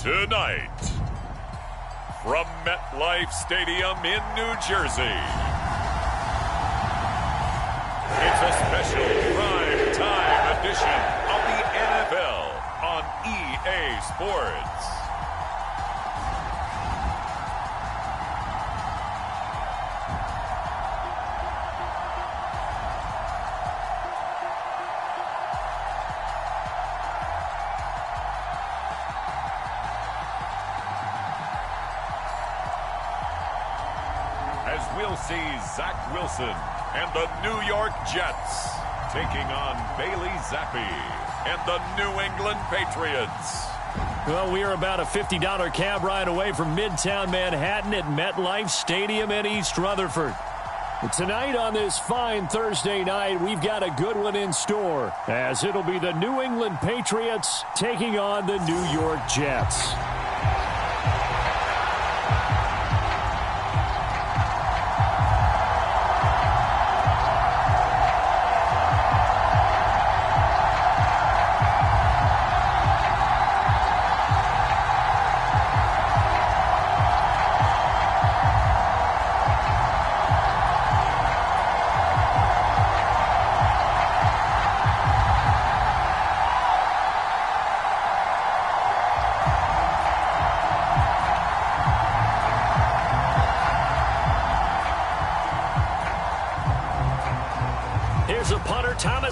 Tonight, from MetLife Stadium in New Jersey, it's a special prime time edition of the NFL on EA Sports. We'll see Zach Wilson and the New York Jets taking on Bailey Zappi and the New England Patriots. Well, we are about a $50 cab ride away from Midtown Manhattan at MetLife Stadium in East Rutherford. Tonight on this fine Thursday night, we've got a good one in store, as it'll be the New England Patriots taking on the New York Jets.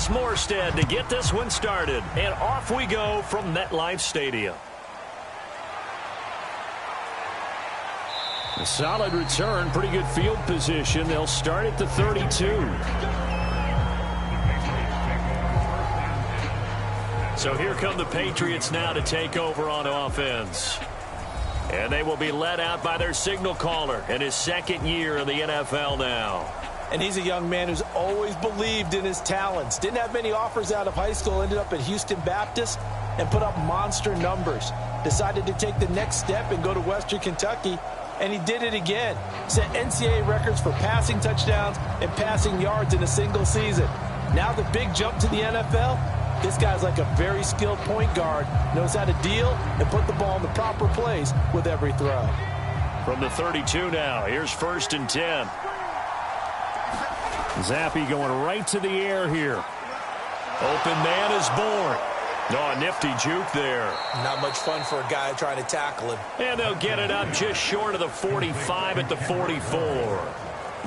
Morstead to get this one started, and off we go from MetLife Stadium. A solid return, pretty good field position. They'll start at the 32. So here come the Patriots now to take over on offense. And they will be led out by their signal caller in his second year in the NFL now. And he's a young man who's always believed in his talents. Didn't have many offers out of high school. Ended up at Houston Baptist and put up monster numbers. Decided to take the next step and go to Western Kentucky. And he did it again. Set NCAA records for passing touchdowns and passing yards in a single season. Now the big jump to the NFL. This guy's like a very skilled point guard. Knows how to deal and put the ball in the proper place with every throw. From the 32 now. Here's 1st and 10. Zappi going right to the air here. Open man is born. Oh, a nifty juke there. Not much fun for a guy trying to tackle him. And they'll get it up just short of the 45 at the 44.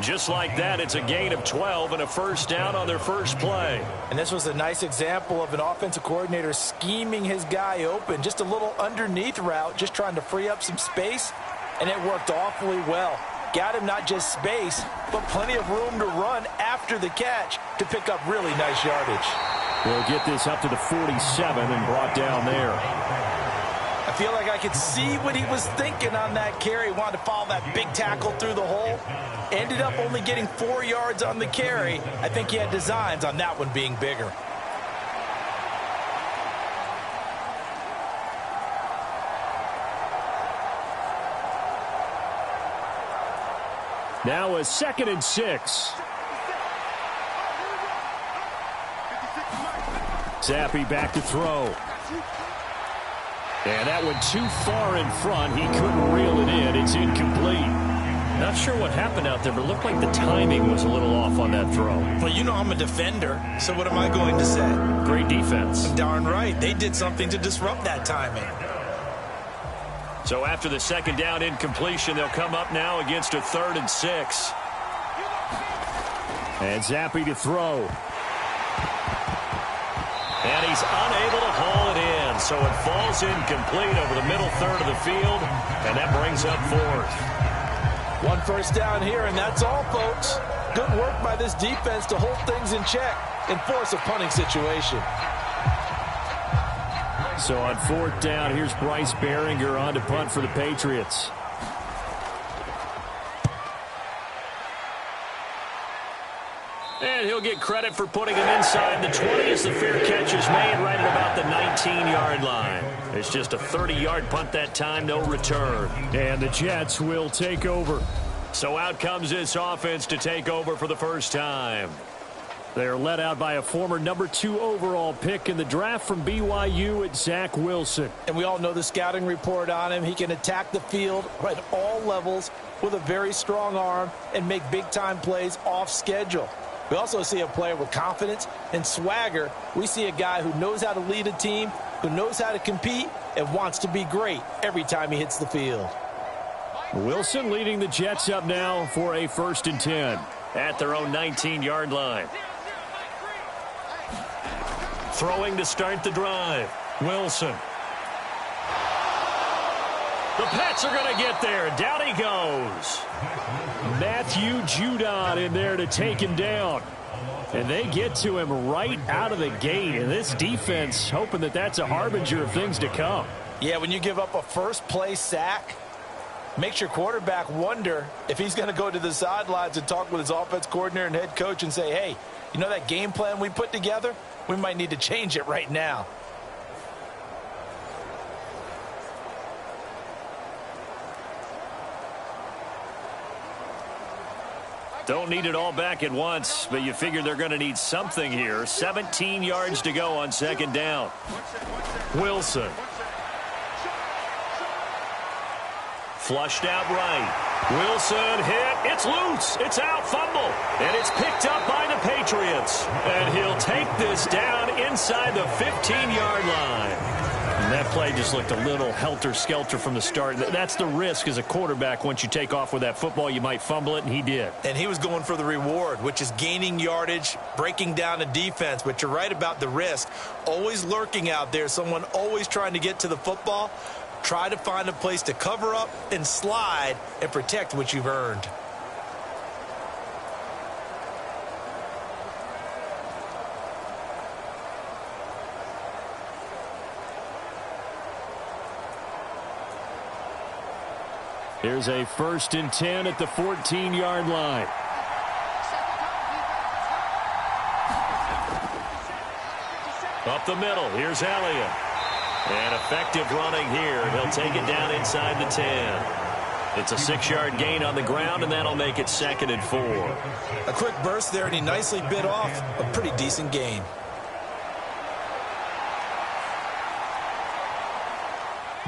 Just like that, it's a gain of 12 and a first down on their first play. And this was a nice example of an offensive coordinator scheming his guy open. Just a little underneath route, just trying to free up some space. And it worked awfully well. Got him not just space, but plenty of room to run after the catch to pick up really nice yardage. We'll get this up to the 47 and brought down there. I feel like I could see what he was thinking on that carry. Wanted to follow that big tackle through the hole. Ended up only getting 4 yards on the carry. I think he had designs on that one being bigger. Now a 2nd and 6. Zappi back to throw. And that went too far in front. He couldn't reel it in. It's incomplete. Not sure what happened out there, but it looked like the timing was a little off on that throw. Well, you know I'm a defender, so what am I going to say? Great defense. Darn right. They did something to disrupt that timing. So after the 2nd down incompletion, they'll come up now against a 3rd and 6. And Zappi to throw. And he's unable to haul it in. So it falls incomplete over the middle third of the field. And that brings up 4th. 1 first down here, and that's all, folks. Good work by this defense to hold things in check and force a punting situation. So on 4th down, here's Bryce Behringer on to punt for the Patriots. And he'll get credit for putting him inside the 20 as the fair catch is made right at about the 19-yard line. It's just a 30-yard punt that time, no return. And the Jets will take over. So out comes this offense to take over for the first time. They're led out by a former number 2 overall pick in the draft from BYU at Zach Wilson. And we all know the scouting report on him. He can attack the field at all levels with a very strong arm and make big-time plays off schedule. We also see a player with confidence and swagger. We see a guy who knows how to lead a team, who knows how to compete, and wants to be great every time he hits the field. Wilson leading the Jets up now for a 1st and 10 at their own 19-yard line. Throwing to start the drive. Wilson. The Pats are going to get there. Down he goes. Matthew Judon in there to take him down. And they get to him right out of the gate. And this defense hoping that that's a harbinger of things to come. Yeah, when you give up a first-play sack, makes your quarterback wonder if he's going to go to the sidelines and talk with his offense coordinator and head coach and say, hey, you know that game plan we put together? We might need to change it right now. Don't need it all back at once, but you figure they're going to need something here. 17 yards to go on 2nd down. Wilson. Flushed out right. Wilson hit. It's loose. It's out. Fumble. And it's picked up by the Patriots. And he'll take this down inside the 15-yard line. And that play just looked a little helter-skelter from the start. That's the risk as a quarterback. Once you take off with that football, you might fumble it, and he did. And he was going for the reward, which is gaining yardage, breaking down a defense. But you're right about the risk. Always lurking out there, someone always trying to get to the football. Try to find a place to cover up and slide and protect what you've earned. Here's a 1st and 10 at the 14-yard line. Up the middle. Here's Elliott. And effective running here. He'll take it down inside the 10. It's a 6-yard gain on the ground, and that'll make it 2nd and 4. A quick burst there, and he nicely bit off a pretty decent gain.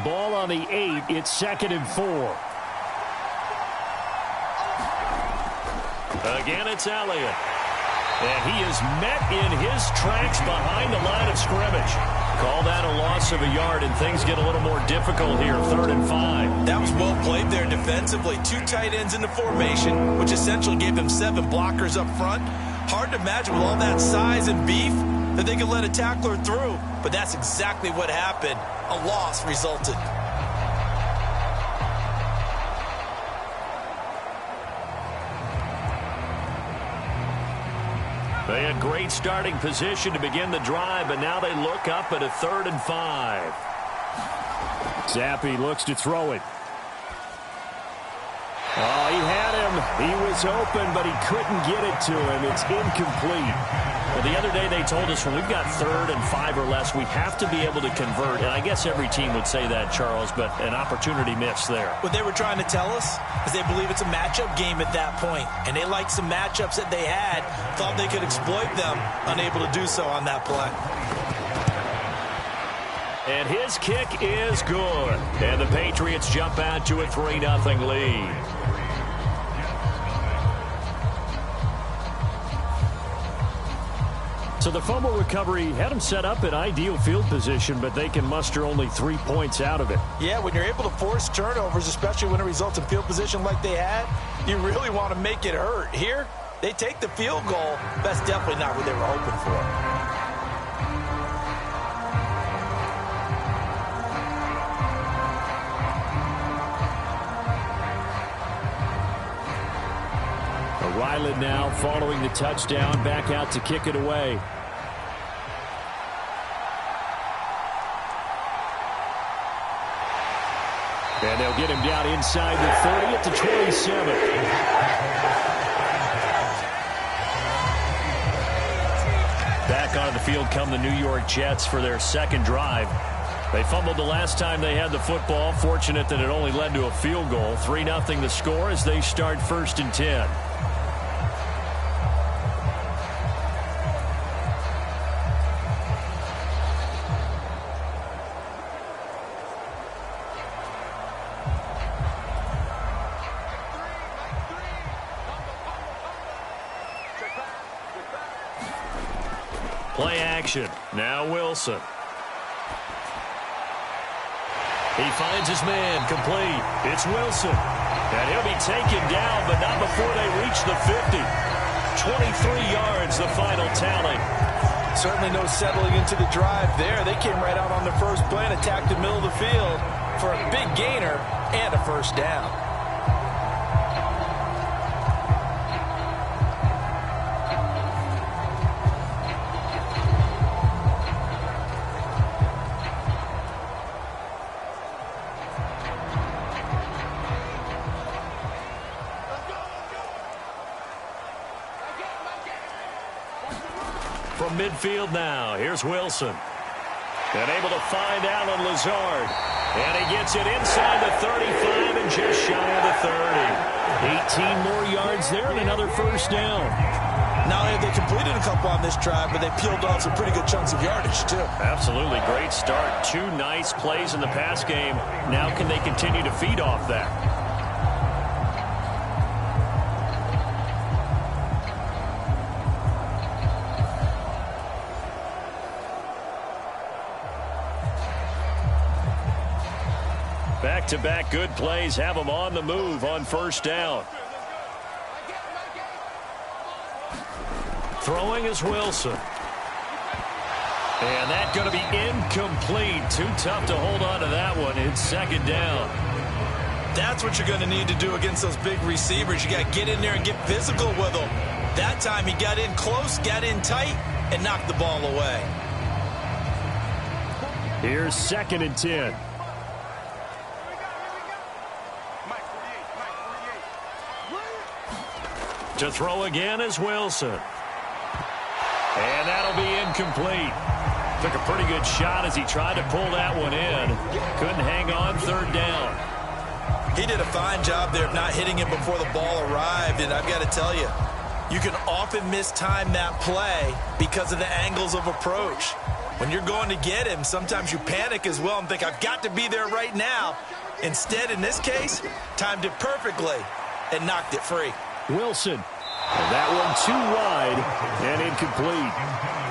Ball on the 8. It's 2nd and 4. Again, it's Elliott. And he is met in his tracks behind the line of scrimmage. Call that a loss of a yard, and things get a little more difficult here. 3rd and 5. That was well played there defensively. 2 tight ends in the formation, which essentially gave them 7 blockers up front. Hard to imagine with all that size and beef that they could let a tackler through. But that's exactly what happened. A loss resulted. They had great starting position to begin the drive, but now they look up at a 3rd and 5. Zappi looks to throw it. Oh, he had him. He was open, but he couldn't get it to him. It's incomplete. Well, the other day they told us when we've got 3rd and 5 or less, we have to be able to convert. And I guess every team would say that, Charles, but an opportunity missed there. What they were trying to tell us is they believe it's a matchup game at that point. And they liked some matchups that they had, thought they could exploit them, unable to do so on that play. And his kick is good. And the Patriots jump out to a 3-0 lead. So the fumble recovery had them set up in ideal field position, but they can muster only 3 points out of it. Yeah, when you're able to force turnovers, especially when it results in field position like they had, you really want to make it hurt. Here, they take the field goal. That's definitely not what they were hoping for. Ryland now following the touchdown, back out to kick it away. And they'll get him down inside the 30 at the 27. Back onto the field come the New York Jets for their 2nd drive. They fumbled the last time they had the football. Fortunate that it only led to a field goal. 3-0 the score as they start 1st and 10. Play action. Now Wilson. He finds his man complete. It's Wilson. And he'll be taken down, but not before they reach the 50. 23 yards, the final tally. Certainly no settling into the drive there. They came right out on the first play and attacked the middle of the field for a big gainer and a first down. From midfield now, here's Wilson. And able to find Alan Lazard. And he gets it inside the 35 and just shy of the 30. 18 more yards there and another first down. Not only have they completed a couple on this drive, but they peeled off some pretty good chunks of yardage, too. Absolutely. Great start. 2 nice plays in the pass game. Now can they continue to feed off that? Back-to-back good plays have them on the move on first down. Throwing is Wilson. And that's going to be incomplete. Too tough to hold on to that one. It's second down. That's what you're going to need to do against those big receivers. You got to get in there and get physical with them. That time he got in close, got in tight, and knocked the ball away. Here's 2nd and 10. To throw again is Wilson. And that'll be incomplete. Took a pretty good shot as he tried to pull that one in. Couldn't hang on, third down. He did a fine job there of not hitting it before the ball arrived. And I've got to tell you, you can often mistime that play because of the angles of approach. When you're going to get him, sometimes you panic as well and think, I've got to be there right now. Instead, in this case, timed it perfectly and knocked it free. Wilson. And that one too wide and incomplete.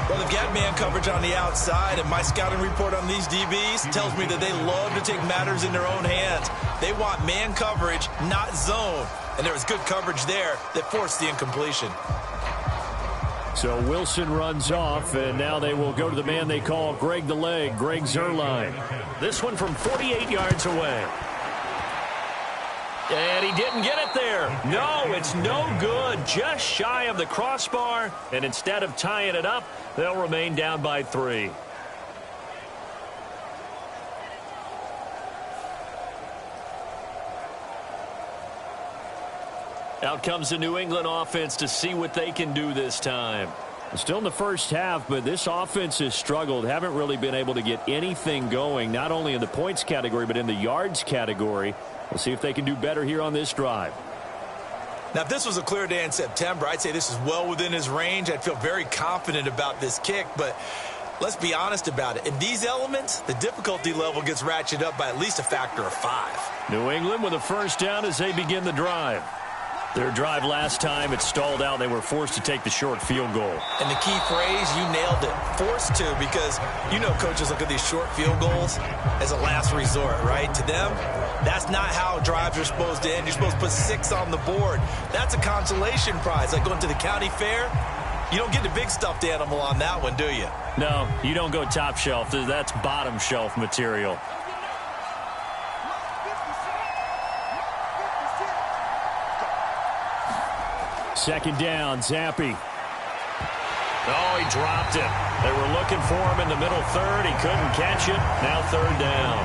Well, they've got man coverage on the outside, and my scouting report on these DBs tells me that they love to take matters in their own hands. They want man coverage, not zone. And there was good coverage there that forced the incompletion. So Wilson runs off, and now they will go to the man they call Greg the Leg, Greg Zuerlein. This one from 48 yards away. And he didn't get it there. No, it's no good. Just shy of the crossbar. And instead of tying it up, they'll remain down by 3. Out comes the New England offense to see what they can do this time. Still in the first half, but this offense has struggled. Haven't really been able to get anything going, not only in the points category, but in the yards category. We'll see if they can do better here on this drive. Now, if this was a clear day in September, I'd say this is well within his range. I'd feel very confident about this kick, but let's be honest about it. In these elements, the difficulty level gets ratcheted up by at least a factor of 5. New England with a first down as they begin the drive. Their drive last time, it stalled out. They were forced to take the short field goal. And the key phrase, you nailed it, forced to, because you know coaches look at these short field goals as a last resort, right? To them, that's not how drives are supposed to end. You're supposed to put 6 on the board. That's a consolation prize, like going to the county fair. You don't get the big stuffed animal on that one, do you? No, you don't go top shelf. That's bottom shelf material. Second down, Zappi. Oh, he dropped it. They were looking for him in the middle third. He couldn't catch it. Now third down.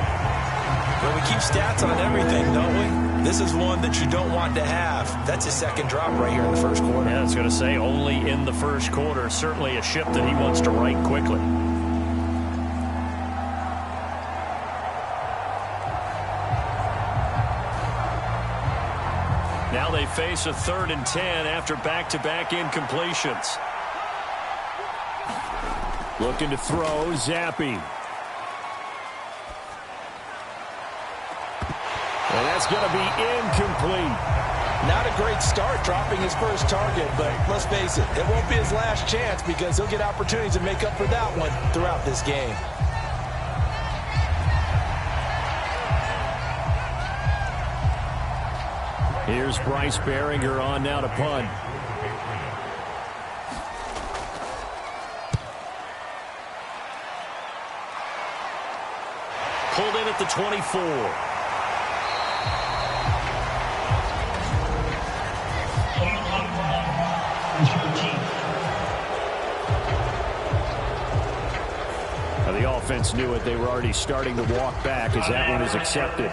Well, we keep stats on everything, don't we? This is one that you don't want to have. That's his second drop right here in the first quarter. Yeah, I was going to say only in the first quarter. Certainly a ship that he wants to right quickly. Now they face a 3rd and 10 after back-to-back incompletions. Looking to throw, Zappi. And that's going to be incomplete. Not a great start dropping his first target, but let's face it, it won't be his last chance because he'll get opportunities to make up for that one throughout this game. Here's Bryce Behringer on now to punt. Pulled in at the 24. The offense knew it. They were already starting to walk back as that one is accepted.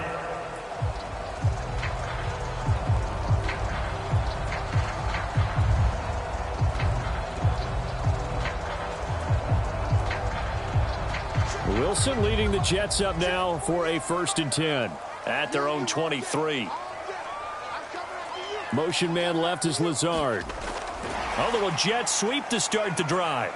Wilson leading the Jets up now for a 1st and 10 at their own 23. Motion man left is Lazard. A little jet sweep to start the drive.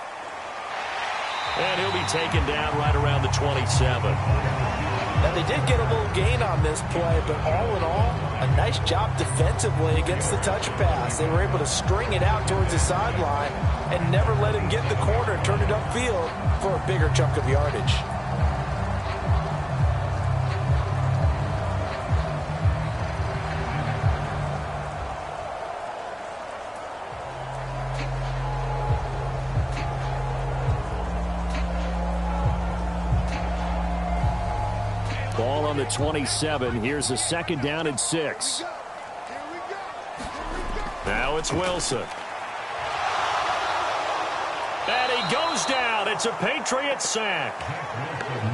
And he'll be taken down right around the 27. Now, they did get a little gain on this play, but all in all, a nice job defensively against the touch pass. They were able to string it out towards the sideline and never let him get the corner and turn it upfield for a bigger chunk of yardage. Ball on the 27. Here's a 2nd down and 6. Now it's Wilson. And he goes down. It's a Patriots sack.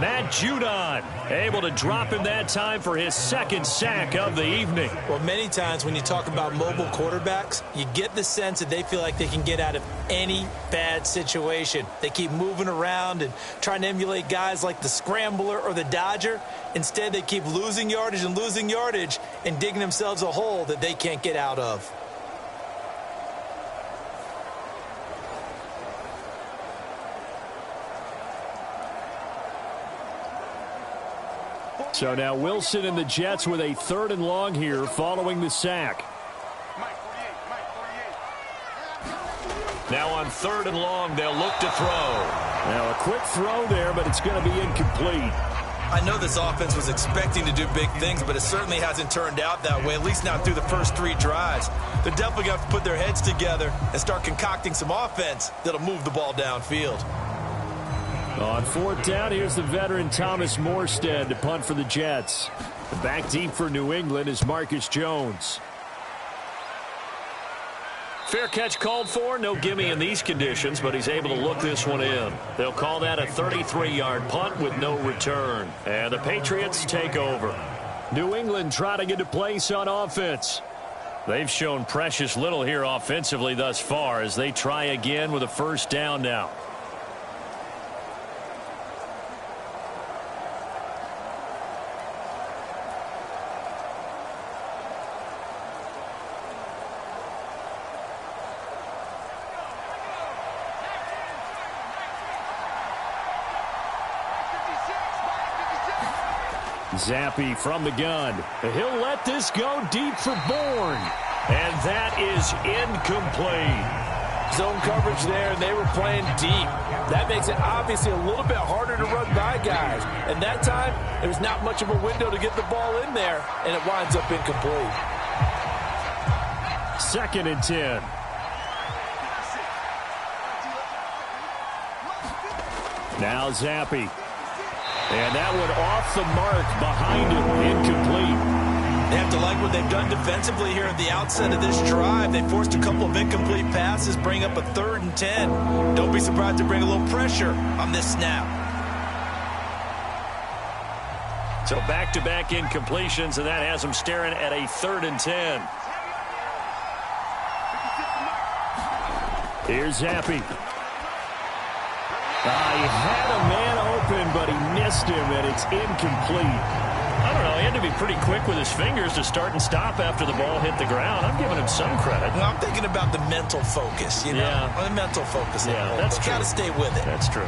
Matt Judon able to drop him that time for his 2nd sack of the evening. Well, many times when you talk about mobile quarterbacks, you get the sense that they feel like they can get out of any bad situation. They keep moving around and trying to emulate guys like the Scrambler or the Dodger. Instead, they keep losing yardage and digging themselves a hole that they can't get out of. So now Wilson and the Jets with a 3rd and long here following the sack. Now on 3rd and long, they'll look to throw. Now a quick throw there, but it's going to be incomplete. I know this offense was expecting to do big things, but it certainly hasn't turned out that way, at least not through the first 3 drives. They're definitely going to have to put their heads together and start concocting some offense that'll move the ball downfield. On 4th down, here's the veteran Thomas Morstead to punt for the Jets. The back deep for New England is Marcus Jones. Fair catch called for. No gimme in these conditions, but he's able to look this one in. They'll call that a 33-yard punt with no return. And the Patriots take over. New England trying to get a place on offense. They've shown precious little here offensively thus far as they try again with a 1st down now. Zappi from the gun. He'll let this go deep for Bourne. And that is incomplete. Zone coverage there, and they were playing deep. That makes it obviously a little bit harder to run by guys. And that time, there was not much of a window to get the ball in there, and it winds up incomplete. 2nd and 10. Now Zappi. And that one off the mark behind him, incomplete. They have to like what they've done defensively here at the outset of this drive. They forced a couple of incomplete passes, bring up a 3rd and 10. Don't be surprised to bring a little pressure on this snap. So back-to-back incompletions, and that has them staring at a 3rd and 10. Here's Zappi. He had a man open, but he missed him, and it's incomplete. I don't know. He had to be pretty quick with his fingers to start and stop after the ball hit the ground. I'm giving him some credit. Well, I'm thinking about the mental focus, you know? Yeah. The mental focus. Yeah, that's true. You got to stay with it. That's true.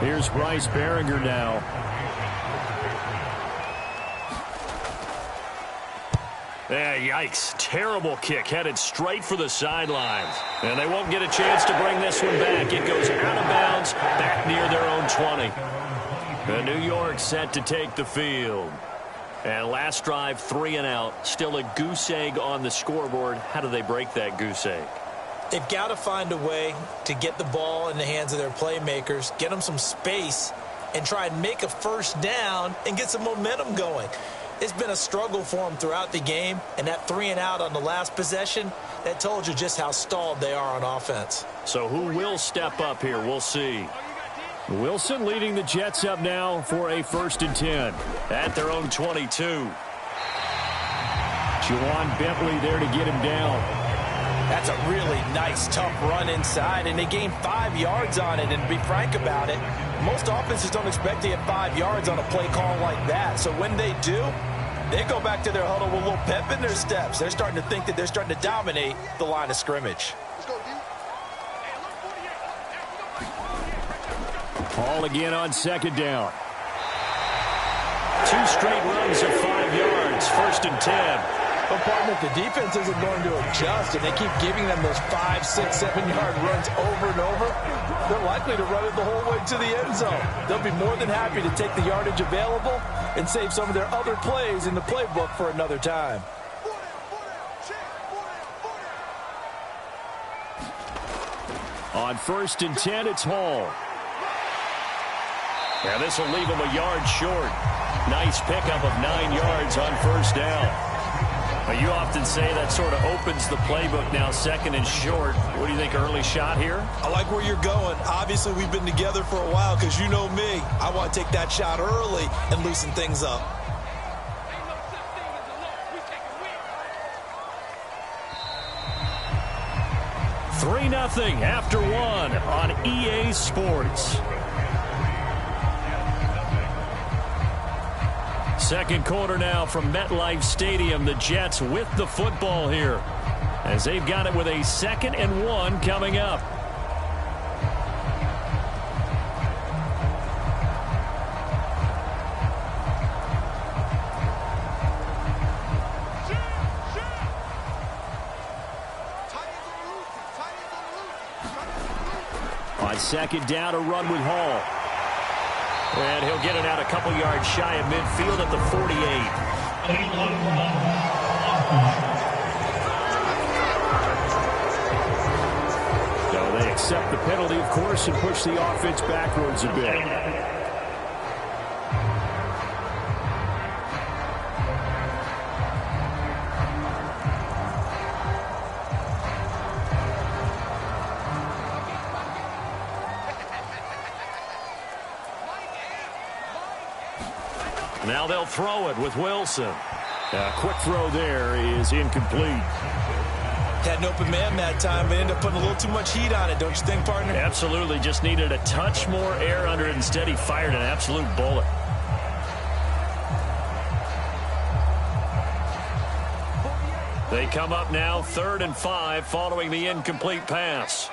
Here's Bryce Behringer now. Yikes. Terrible kick headed straight for the sidelines. And they won't get a chance to bring this one back. It goes out of bounds back near their own 20. The New York set to take the field. And last drive, 3 and out. Still a goose egg on the scoreboard. How do they break that goose egg? They've got to find a way to get the ball in the hands of their playmakers, get them some space, and try and make a first down and get some momentum going. It's been a struggle for them throughout the game, and that 3 and out on the last possession, that told you just how stalled they are on offense. So who will step up here? We'll see. Wilson leading the Jets up now for a 1st and 10 at their own 22. Juwan Bentley there to get him down. That's a really nice, tough run inside, and they gained 5 yards on it. And to be frank about it, most offenses don't expect to get 5 yards on a play call like that. So when they do, they go back to their huddle with a little pep in their steps. They're starting to think that they're starting to dominate the line of scrimmage. Hall again on 2nd down. 2 straight runs of 5 yards, 1st and 10. But partner, if the defense isn't going to adjust and they keep giving them those 5, 6, 7-yard runs over and over, they're likely to run it the whole way to the end zone. They'll be more than happy to take the yardage available and save some of their other plays in the playbook for another time. On 1st and 10, it's Hall. Yeah, this will leave him a yard short. Nice pickup of 9 yards on 1st down. You often say that sort of opens the playbook now, 2nd and short. What do you think, early shot here? I like where you're going. Obviously, we've been together for a while because you know me. I want to take that shot early and loosen things up. Three 0 after 1 on EA Sports. Second quarter now from MetLife Stadium. The Jets with the football here as they've got it with a 2nd and 1 coming up. On 2nd down, a run with Hall. And he'll get it out a couple yards shy of midfield at the 48. So they accept the penalty, of course, and push the offense backwards a bit. Now they'll throw it with Wilson. A quick throw there is incomplete. Had an open man that time, but ended up putting a little too much heat on it, don't you think, partner? Absolutely. Just needed a touch more air under it. Instead, he fired an absolute bullet. They come up now 3rd and 5 following the incomplete pass.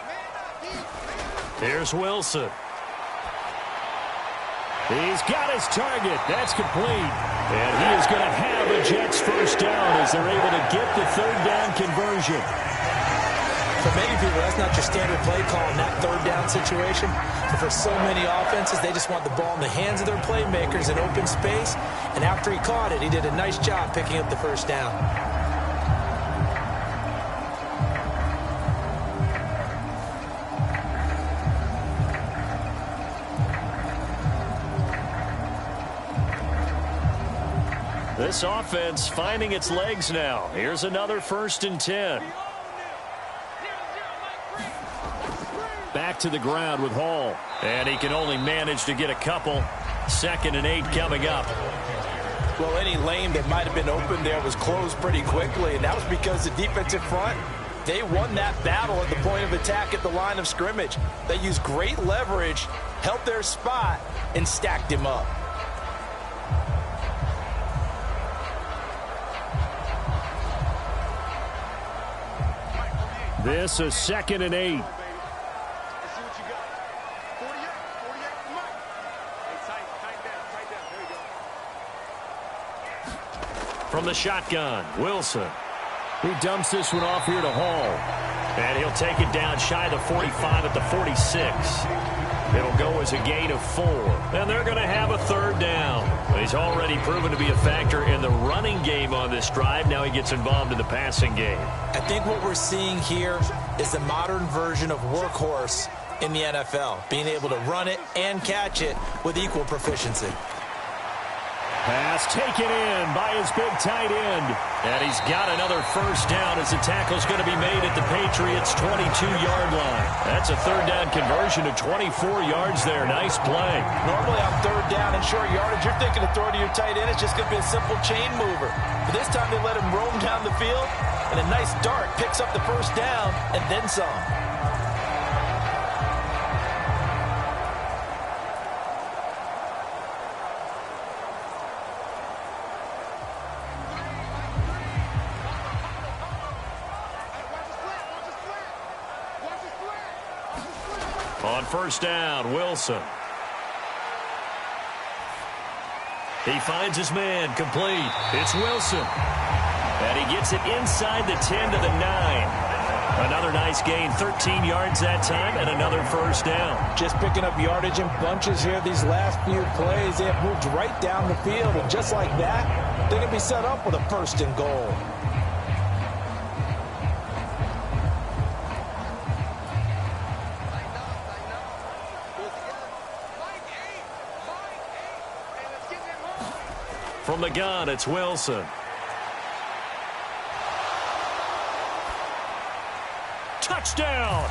Here's Wilson. He's got his target. That's complete. And he is going to have a Jets 1st down as they're able to get the 3rd down conversion. For many people, that's not your standard play call in that 3rd down situation. But for so many offenses, they just want the ball in the hands of their playmakers in open space. And after he caught it, he did a nice job picking up the 1st down. This offense finding its legs now. Here's another 1st and 10. Back to the ground with Hall. And he can only manage to get a couple. 2nd and 8 coming up. Well, any lane that might have been open there was closed pretty quickly, and that was because the defensive front, they won that battle at the point of attack at the line of scrimmage. They used great leverage, held their spot, and stacked him up. This is 2nd and 8. From the shotgun, Wilson. He dumps this one off here to Hall. And he'll take it down shy of the 45 at the 46. It'll go as a gain of 4. And they're going to have a third down. He's already proven to be a factor in the running game on this drive. Now he gets involved in the passing game. I think what we're seeing here is the modern version of workhorse in the NFL, being able to run it and catch it with equal proficiency. Pass taken in by his big tight end. And he's got another first down as the tackle's going to be made at the Patriots' 22-yard line. That's a third down conversion of 24 yards there. Nice play. Normally on third down and short yardage, you're thinking of throwing to your tight end. It's just going to be a simple chain mover. But this time they let him roam down the field, and a nice dart picks up the first down and then some. On first down, Wilson. He finds his man, complete. It's Wilson. And he gets it inside the 10 to the 9. Another nice gain, 13 yards that time, and another first down. Just picking up yardage in bunches here these last few plays. They have moved right down the field, and just like that, they're going to be set up with a first and goal. From the gun, it's Wilson. Touchdown!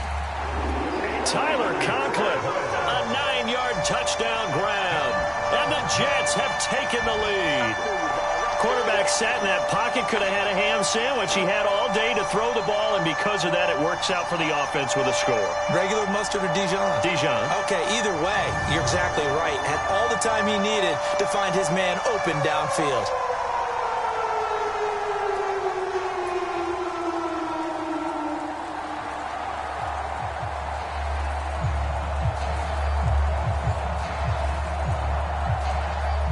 Tyler Conklin, a 9-yard touchdown grab. And the Jets have taken the lead. Quarterback sat in that pocket, could have had a ham sandwich. He had all day to throw the ball, and because of that, it works out for the offense with a score. Regular mustard or Dijon? Dijon. Okay, either way, you're exactly right. Had all the time he needed to find his man open downfield.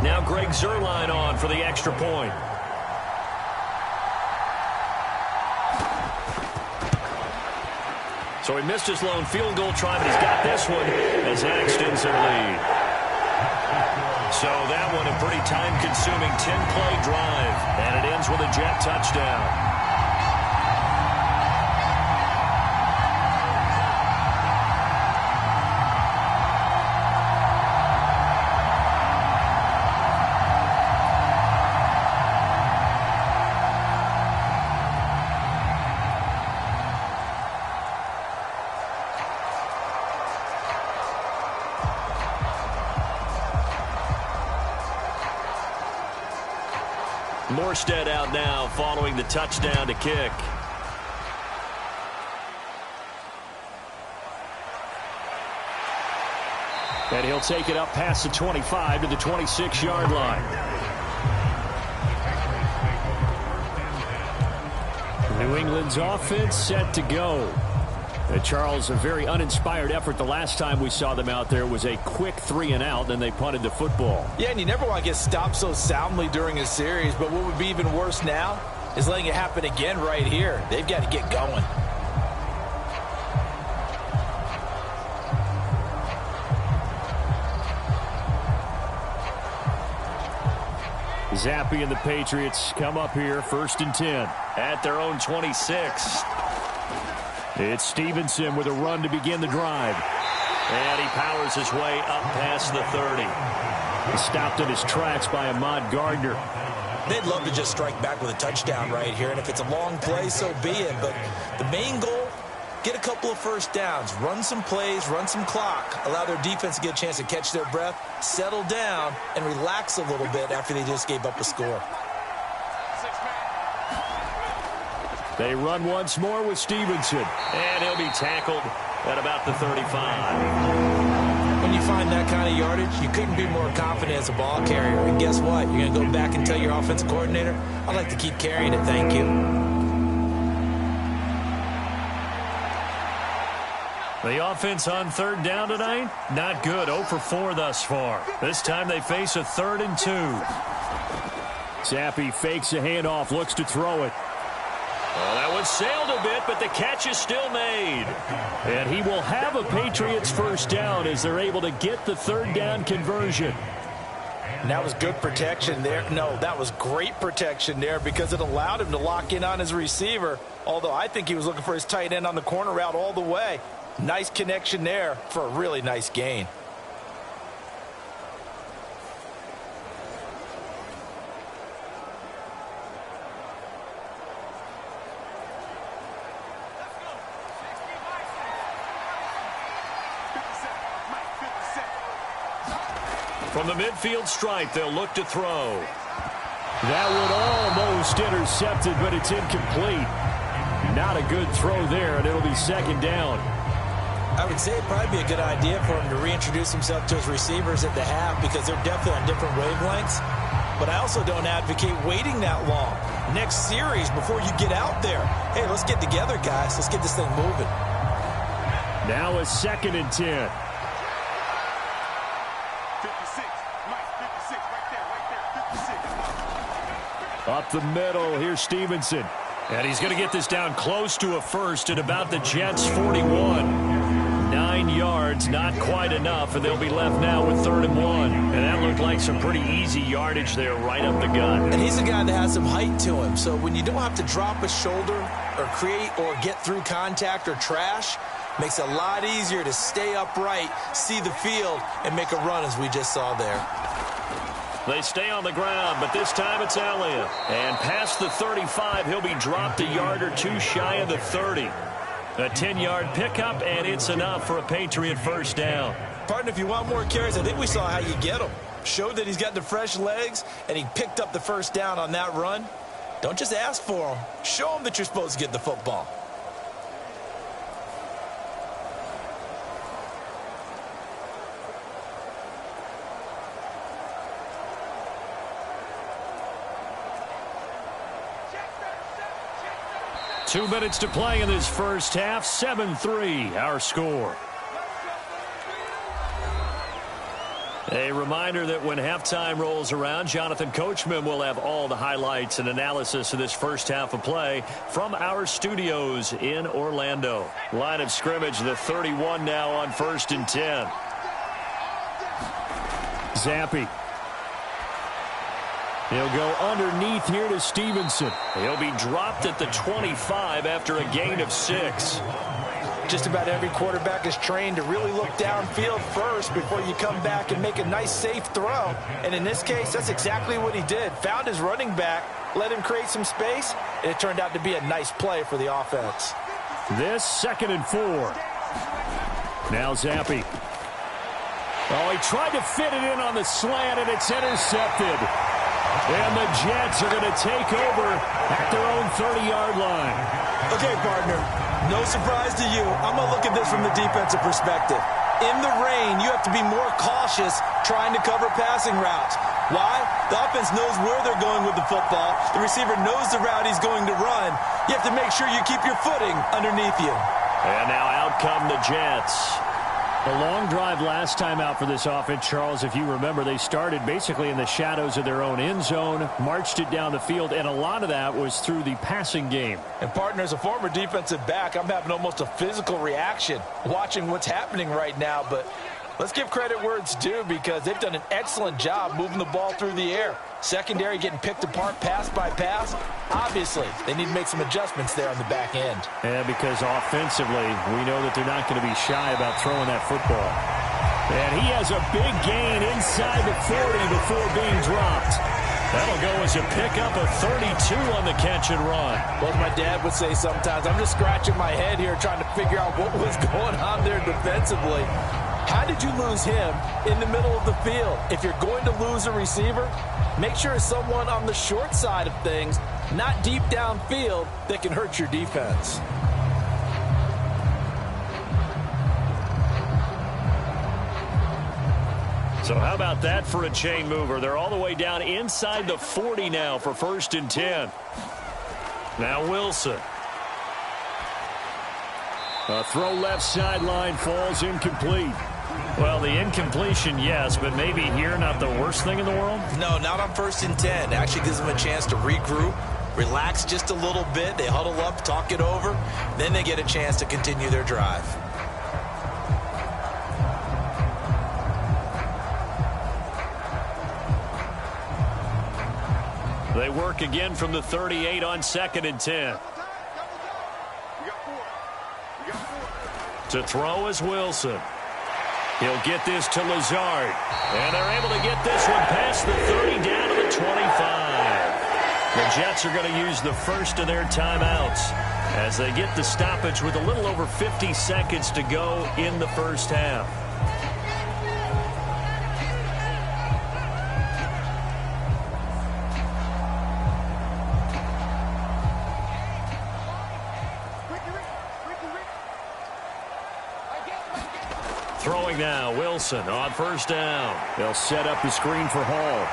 Now Greg Zuerlein on for the extra point. So he missed his lone field goal try, but he's got this one as that extends their lead. So that one a pretty time-consuming 10-play drive, and it ends with a Jet touchdown. Morstead out now following the touchdown to kick. And he'll take it up past the 25 to the 26-yard line. New England's offense set to go. Charles, a very uninspired effort. The last time we saw them out there was a quick 3-and-out, then they punted the football. Yeah, and you never want to get stopped so soundly during a series, but what would be even worse now is letting it happen again right here. They've got to get going. Zappi and the Patriots come up here, 1st and 10 at their own 26. It's Stevenson with a run to begin the drive. And he powers his way up past the 30. He's stopped in his tracks by Ahmad Gardner. They'd love to just strike back with a touchdown right here, and if it's a long play, so be it. But the main goal, get a couple of first downs, run some plays, run some clock, allow their defense to get a chance to catch their breath, settle down, and relax a little bit after they just gave up a score. They run once more with Stevenson. And he'll be tackled at about the 35. When you find that kind of yardage, you couldn't be more confident as a ball carrier. And guess what? You're going to go back and tell your offensive coordinator, I'd like to keep carrying it, thank you. The offense on 3rd down tonight, not good. 0 for 4 thus far. This time they face a 3rd and 2. Zappi fakes a handoff, looks to throw it. Well, that one sailed a bit, but the catch is still made. And he will have a Patriots first down as they're able to get the third down conversion. And that was good protection there. No, that was great protection there because it allowed him to lock in on his receiver, although I think he was looking for his tight end on the corner route all the way. Nice connection there for a really nice gain. From the midfield stripe, they'll look to throw. That one almost intercepted, but it's incomplete. Not a good throw there, and it'll be second down. I would say it'd probably be a good idea for him to reintroduce himself to his receivers at the half because they're definitely on different wavelengths. But I also don't advocate waiting that long. Next series, before you get out there, hey, let's get together, guys. Let's get this thing moving. Now a 2nd and 10. Up the middle, here's Stevenson. And he's going to get this down close to a first at about the Jets' 41. 9 yards, not quite enough, and they'll be left now with 3rd and 1. And that looked like some pretty easy yardage there right up the gut. And he's a guy that has some height to him, so when you don't have to drop a shoulder or create or get through contact or trash, makes it a lot easier to stay upright, see the field, and make a run as we just saw there. They stay on the ground, but this time it's Elliott. And past the 35, he'll be dropped a yard or two shy of the 30. A 10-yard pickup, and it's enough for a Patriot first down. Partner, if you want more carries, I think we saw how you get him. Showed that he's got the fresh legs, and he picked up the first down on that run. Don't just ask for him. Show him that you're supposed to get the football. Two minutes to play in this first half. 7-3, our score. A reminder that when halftime rolls around, Jonathan Coachman will have all the highlights and analysis of this first half of play from our studios in Orlando. Line of scrimmage, the 31 now on 1st and 10. Zappi. He'll go underneath here to Stevenson. He'll be dropped at the 25 after a gain of 6. Just about every quarterback is trained to really look downfield first before you come back and make a nice, safe throw. And in this case, that's exactly what he did. Found his running back, let him create some space, and it turned out to be a nice play for the offense. This 2nd and 4. Now Zappi. Oh, he tried to fit it in on the slant, and it's intercepted. And the Jets are going to take over at their own 30-yard line. Okay, partner, no surprise to you. I'm going to look at this from the defensive perspective. In the rain, you have to be more cautious trying to cover passing routes. Why? The offense knows where they're going with the football. The receiver knows the route he's going to run. You have to make sure you keep your footing underneath you. And now out come the Jets. A long drive last time out for this offense, Charles. If you remember, they started basically in the shadows of their own end zone, marched it down the field, and a lot of that was through the passing game. And, partner, as a former defensive back, I'm having almost a physical reaction watching what's happening right now. But let's give credit where it's due because they've done an excellent job moving the ball through the air. Secondary getting picked apart pass by pass. Obviously, they need to make some adjustments there on the back end. Yeah, because offensively, we know that they're not going to be shy about throwing that football. And he has a big gain inside the 40 before being dropped. That'll go as a pickup of 32 on the catch and run. Well, as my dad would say sometimes, I'm just scratching my head here trying to figure out what was going on there defensively. How did you lose him in the middle of the field? If you're going to lose a receiver, make sure it's someone on the short side of things, not deep downfield, that can hurt your defense. So how about that for a chain mover? They're all the way down inside the 40 now for 1st and 10. Now Wilson. A throw left sideline falls incomplete. Well, the incompletion, yes, but maybe here not the worst thing in the world? No, not on 1st and 10. Actually gives them a chance to regroup, relax just a little bit. They huddle up, talk it over. Then they get a chance to continue their drive. They work again from the 38 on 2nd and 10. To throw is Wilson. He'll get this to Lazard. And they're able to get this one past the 30 down to the 25. The Jets are going to use the first of their timeouts as they get the stoppage with a little over 50 seconds to go in the first half. Throwing now, Wilson on 1st down. They'll set up the screen for Hall.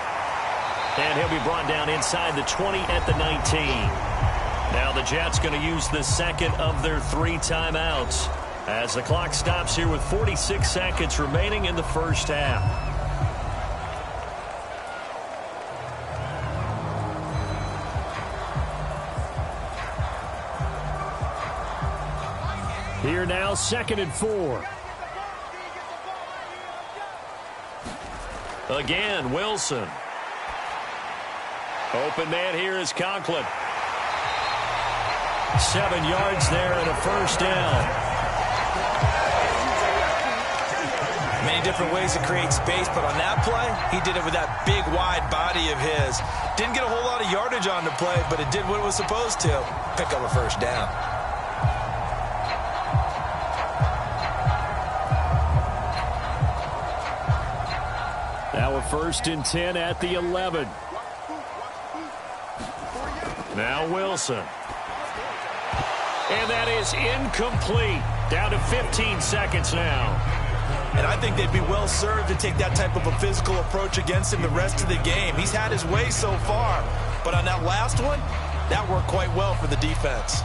And he'll be brought down inside the 20 at the 19. Now the Jets going to use the second of their 3 timeouts as the clock stops here with 46 seconds remaining in the first half. Here now, 2nd and 4. Again, Wilson. Open man here is Conklin. 7 yards there and a 1st down. Many different ways to create space, but on that play, he did it with that big, wide body of his. Didn't get a whole lot of yardage on the play, but it did what it was supposed to. Pick up a 1st down. Now a 1st and 10 at the 11. Now Wilson. And that is incomplete. Down to 15 seconds now. And I think they'd be well served to take that type of a physical approach against him the rest of the game. He's had his way so far. But on that last one, that worked quite well for the defense.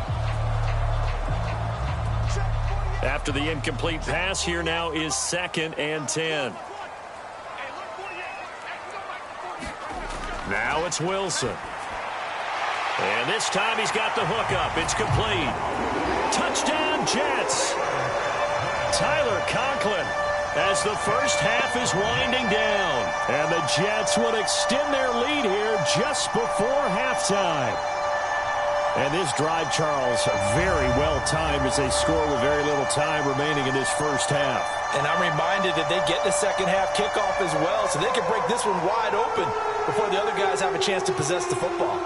After the incomplete pass, here now is 2nd and 10. Now it's Wilson. And this time he's got the hookup. It's complete. Touchdown, Jets. Tyler Conklin as the first half is winding down. And the Jets would extend their lead here just before halftime. And this drive, Charles, very well timed as they score with very little time remaining in this first half. And I'm reminded that they get the second half kickoff as well, so they can break this one wide open before the other guys have a chance to possess the football.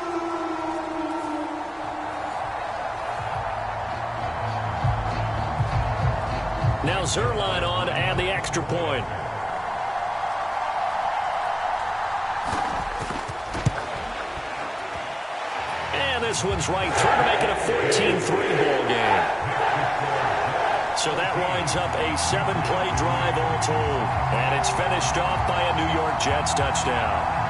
Now Zerline on and the extra point. And this one's right through to make it a 14-3 ball game. So that winds up a 7-play drive all told. And it's finished off by a New York Jets touchdown.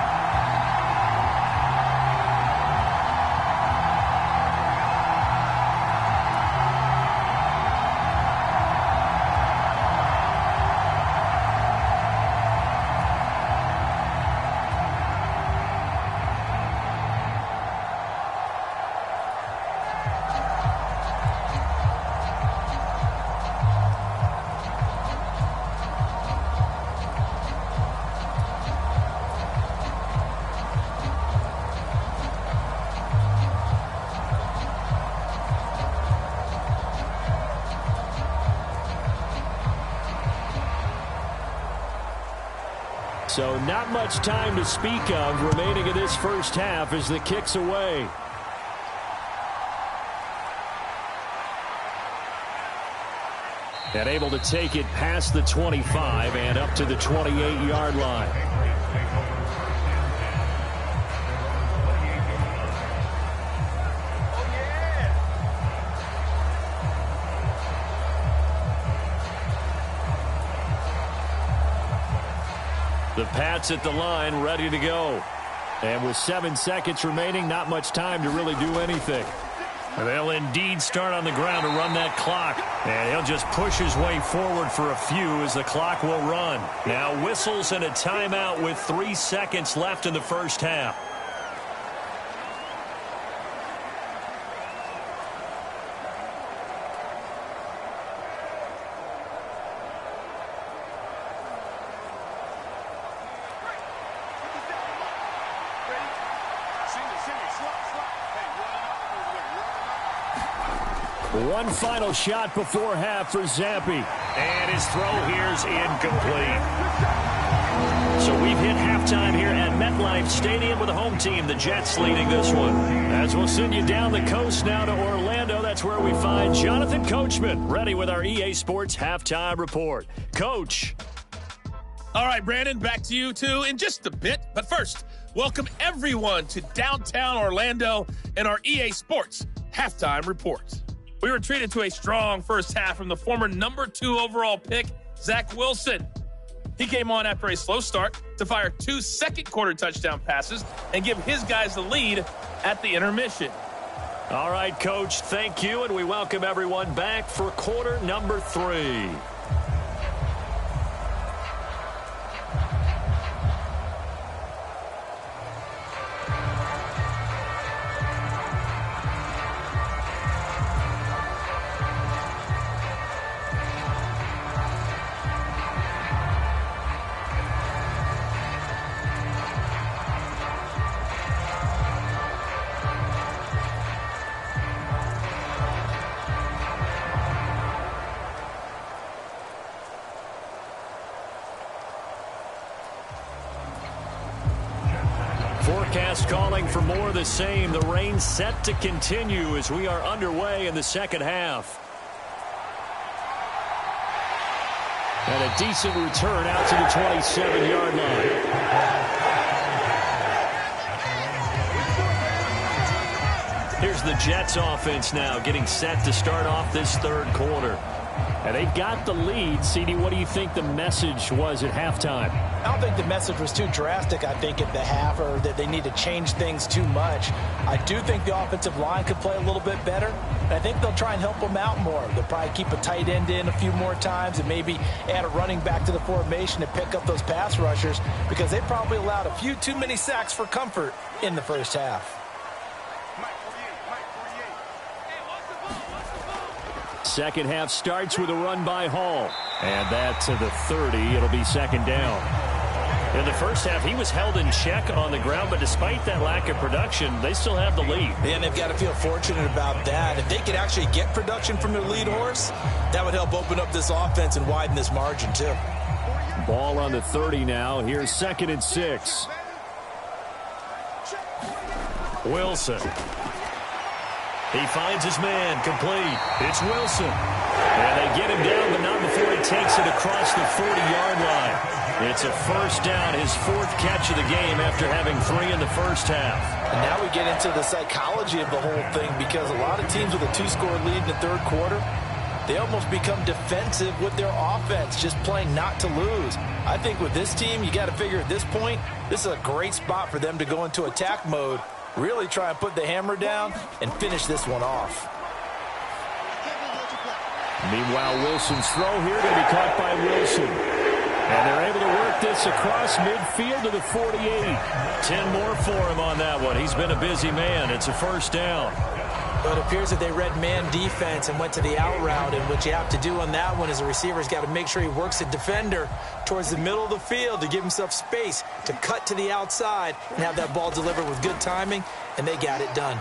So not much time to speak of remaining in this first half as the kick's away. And able to take it past the 25 and up to the 28-yard line. The Pats at the line, ready to go. And with 7 seconds remaining, not much time to really do anything. They'll indeed start on the ground to run that clock. And he'll just push his way forward for a few as the clock will run. Now whistles and a timeout with 3 seconds left in the first half. One final shot before half for Zampi. And his throw here is incomplete. So we've hit halftime here at MetLife Stadium with the home team, the Jets, leading this one. As we'll send you down the coast now to Orlando, that's where we find Jonathan Coachman, ready with our EA Sports Halftime Report. Coach. All right, Brandon, back to you, too, in just a bit. But first, welcome everyone to downtown Orlando and our EA Sports Halftime Report. We were treated to a strong first half from the former number 2 overall pick, Zach Wilson. He came on after a slow start to fire 2 second-quarter touchdown passes and give his guys the lead at the intermission. All right, Coach, thank you, and we welcome everyone back for quarter number 3. Forecast calling for more of the same. The rain set to continue as we are underway in the second half. And a decent return out to the 27-yard line. Here's the Jets offense now getting set to start off this third quarter. And they've got the lead. CD, what do you think the message was at halftime? I don't think the message was too drastic, I think, at the half, or that they need to change things too much. I do think the offensive line could play a little bit better. And I think they'll try and help them out more. They'll probably keep a tight end in a few more times and maybe add a running back to the formation to pick up those pass rushers, because they probably allowed a few too many sacks for comfort in the first half. Second half starts with a run by Hall. And that to the 30. It'll be second down. In the first half, he was held in check on the ground, but despite that lack of production, they still have the lead. And they've got to feel fortunate about that. If they could actually get production from their lead horse, that would help open up this offense and widen this margin, too. Ball on the 30 now. Here's 2nd and 6. Wilson. He finds his man, complete. It's Wilson. And they get him down, but not before he takes it across the 40-yard line. It's a first down, his 4th catch of the game after having 3 in the first half. And now we get into the psychology of the whole thing, because a lot of teams with a 2-score lead in the third quarter, they almost become defensive with their offense, just playing not to lose. I think with this team, you got to figure at this point, this is a great spot for them to go into attack mode, really try and put the hammer down and finish this one off. Meanwhile, Wilson's throw here going to be caught by Wilson. And they're able to work this across midfield to the 48. 10 more for him on that one. He's been a busy man. It's a first down. But it appears that they read man defense and went to the out route. And what you have to do on that one is the receiver's got to make sure he works the defender towards the middle of the field to give himself space to cut to the outside and have that ball delivered with good timing, and they got it done.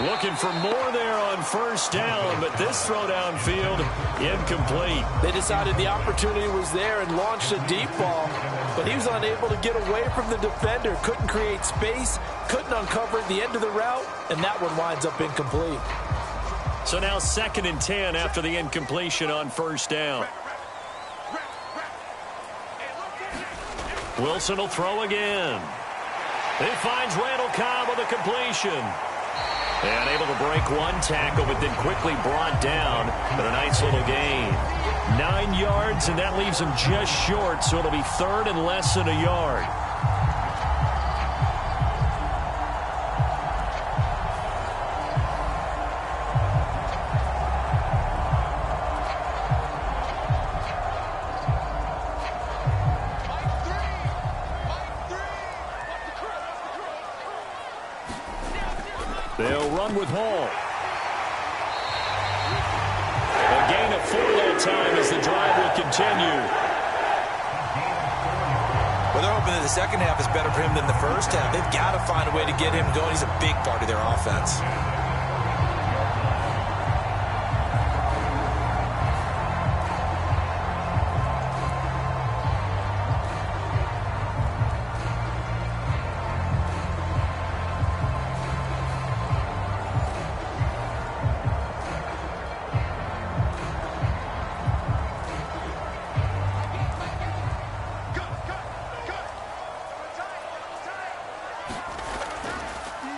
Looking for more there on first down, but this throw downfield incomplete. They decided the opportunity was there and launched a deep ball, but he was unable to get away from the defender, couldn't create space, couldn't uncover the end of the route, and that one winds up incomplete. So now 2nd and 10 after the incompletion on first down. Wilson will throw again. He finds Randall Cobb with a completion. And able to break one tackle, but then quickly brought down. But a nice little gain. 9 yards, and that leaves him just short, so it'll be 3rd and less than a yard. They'll run with Hall. A gain of 4 that time as the drive will continue. Well, they're hoping that the second half is better for him than the first half. They've got to find a way to get him going. He's a big part of their offense.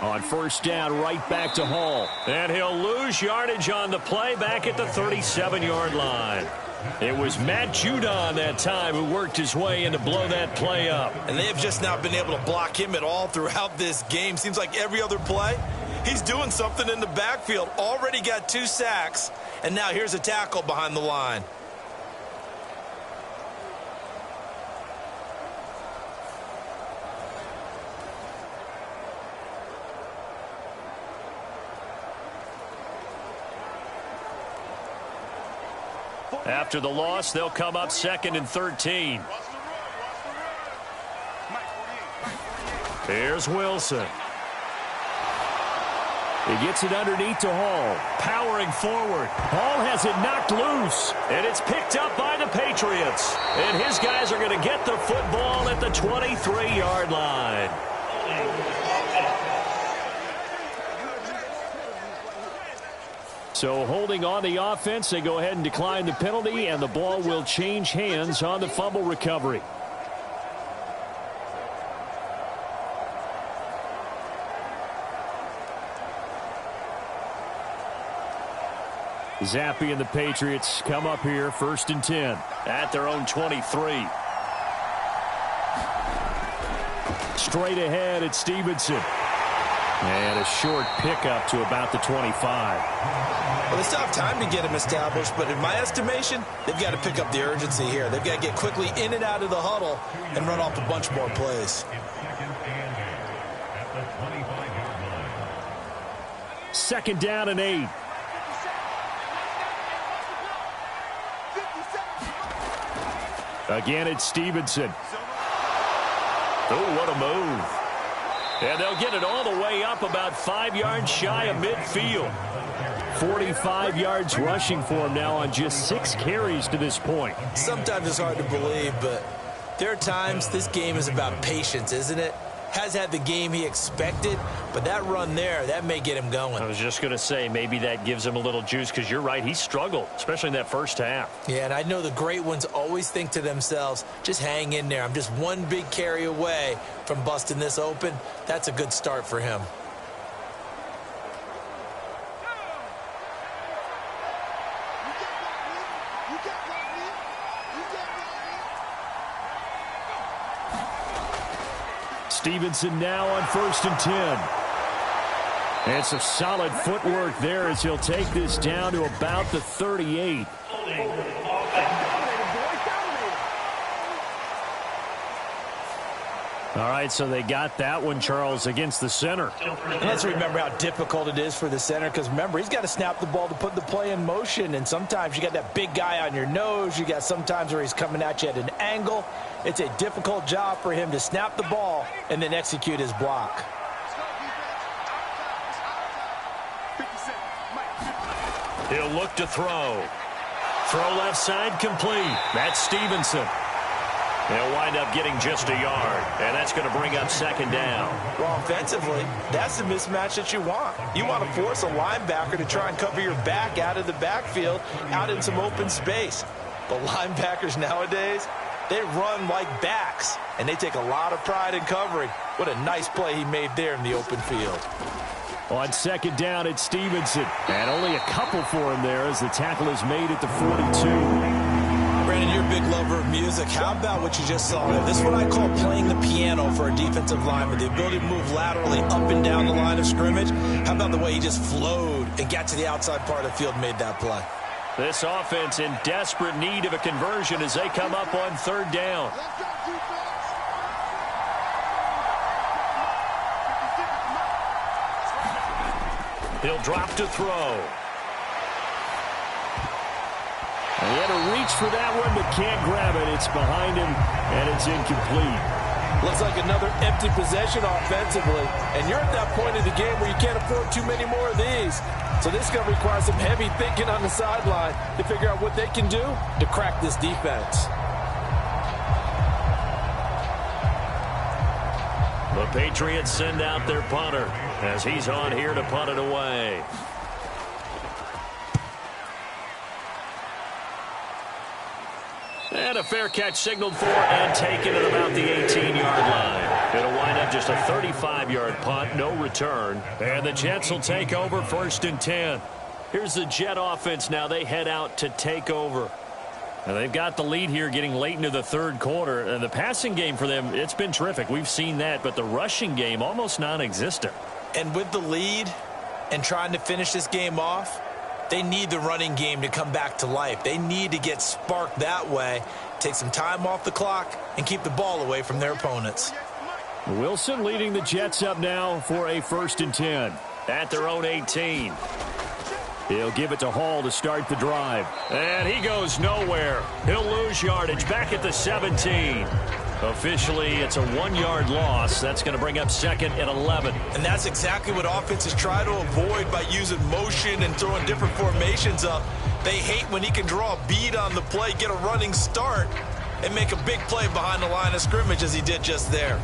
On first down, right back to Hall. And he'll lose yardage on the play back at the 37-yard line. It was Matt Judon that time who worked his way in to blow that play up. And they have just not been able to block him at all throughout this game. Seems like every other play, he's doing something in the backfield. Already got 2 sacks, and now here's a tackle behind the line. After the loss, they'll come up 2nd and 13. Here's Wilson. He gets it underneath to Hall. Powering forward. Hall has it knocked loose. And it's picked up by the Patriots. And his guys are going to get the football at the 23-yard line. So holding on the offense, they go ahead and decline the penalty, and the ball will change hands on the fumble recovery. Zappi and the Patriots come up here 1st and 10 at their own 23. Straight ahead at Stevenson. And a short pickup to about the 25. Well, they still have time to get him established, but in my estimation, they've got to pick up the urgency here. They've got to get quickly in and out of the huddle and run off a bunch more plays. 2nd down and 8. Again, it's Stevenson. Oh, what a move. And they'll get it all the way up about 5 yards shy of midfield. 45 yards rushing for him now on just 6 carries to this point. Sometimes it's hard to believe, but there are times this game is about patience, isn't it? Has had the game he expected, but that run there, that may get him going. I was just going to say, maybe that gives him a little juice, because you're right, he struggled, especially in that first half. Yeah, and I know the great ones always think to themselves, just hang in there. I'm just one big carry away from busting this open. That's a good start for him. Stevenson now on 1st and 10. And some solid footwork there as he'll take this down to about the 38. All right, so they got that one, Charles, against the center. And let's remember how difficult it is for the center, because remember, he's got to snap the ball to put the play in motion, and sometimes you got that big guy on your nose. You got sometimes where he's coming at you at an angle. It's a difficult job for him to snap the ball and then execute his block. He'll look to throw. Throw left side complete. That's Stevenson. They'll wind up getting just a yard, and that's going to bring up 2nd down. Well, offensively, that's the mismatch that you want. You want to force a linebacker to try and cover your back out of the backfield, out in some open space. But linebackers nowadays, they run like backs, and they take a lot of pride in covering. What a nice play he made there in the open field. On 2nd down, it's Stevenson. And only a couple for him there as the tackle is made at the 42. Brandon, you're a big lover of music. How about what you just saw there? This is what I call playing the piano for a defensive lineman. The ability to move laterally up and down the line of scrimmage. How about the way he just flowed and got to the outside part of the field and made that play? This offense in desperate need of a conversion as they come up on 3rd down. He'll drop to throw. And he had to reach for that one, but can't grab it. It's behind him, and it's incomplete. Looks like another empty possession offensively. And you're at that point of the game where you can't afford too many more of these. So this is going to require some heavy thinking on the sideline to figure out what they can do to crack this defense. The Patriots send out their punter as he's on here to punt it away. And a fair catch signaled for and taken at about the 18-yard line. It'll wind up just a 35-yard punt, no return. And the Jets will take over 1st and 10. Here's the Jet offense now. They head out to take over. Now they've got the lead here getting late into the third quarter. And the passing game for them, it's been terrific. We've seen that. But the rushing game, almost non-existent. And with the lead and trying to finish this game off, they need the running game to come back to life. They need to get sparked that way, take some time off the clock, and keep the ball away from their opponents. Wilson leading the Jets up now for a 1st and 10 at their own 18. He'll give it to Hall to start the drive. And he goes nowhere. He'll lose yardage back at the 17. Officially, it's a 1-yard loss. That's going to bring up 2nd and 11. And that's exactly what offenses try to avoid by using motion and throwing different formations up. They hate when he can draw a bead on the play, get a running start, and make a big play behind the line of scrimmage as he did just there.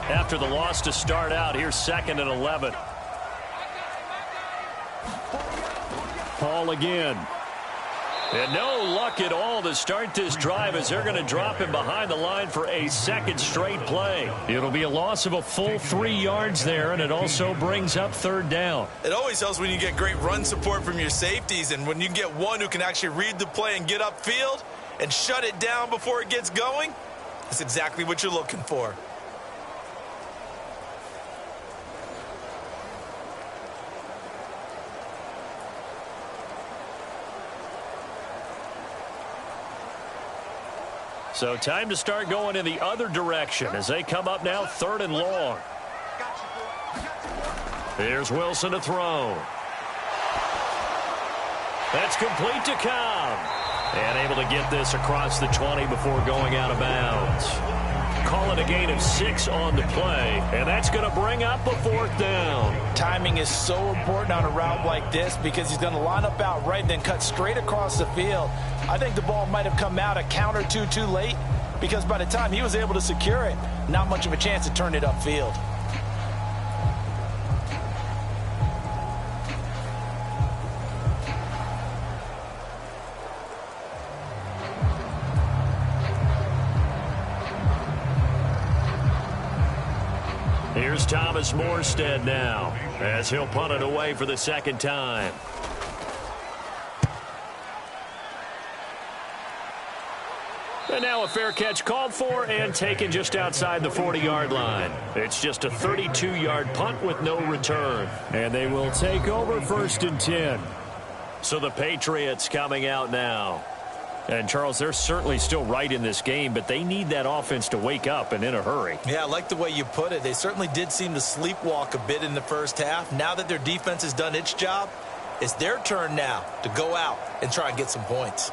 After the loss to start out, here's 2nd and 11. Hall again. And no luck at all to start this drive as they're going to drop him behind the line for a 2nd straight play. It'll be a loss of a full 3 yards there, and it also brings up 3rd down. It always helps when you get great run support from your safeties, and when you get one who can actually read the play and get upfield and shut it down before it gets going, that's exactly what you're looking for. So time to start going in the other direction as they come up now 3rd and long. Here's Wilson to throw. That's complete to Cobb. And able to get this across the 20 before going out of bounds. Call it a gain of 6 on the play, and that's going to bring up a 4th down. Timing is so important on a route like this because he's going to line up out right and then cut straight across the field. I think the ball might have come out a count or two too late because by the time he was able to secure it, not much of a chance to turn it upfield. Here's Thomas Morstead now as he'll punt it away for the 2nd time. And now a fair catch called for and taken just outside the 40-yard line. It's just a 32-yard punt with no return. And they will take over 1st and 10. So the Patriots coming out now. And, Charles, they're certainly still right in this game, but they need that offense to wake up and in a hurry. Yeah, I like the way you put it. They certainly did seem to sleepwalk a bit in the first half. Now that their defense has done its job, it's their turn now to go out and try and get some points.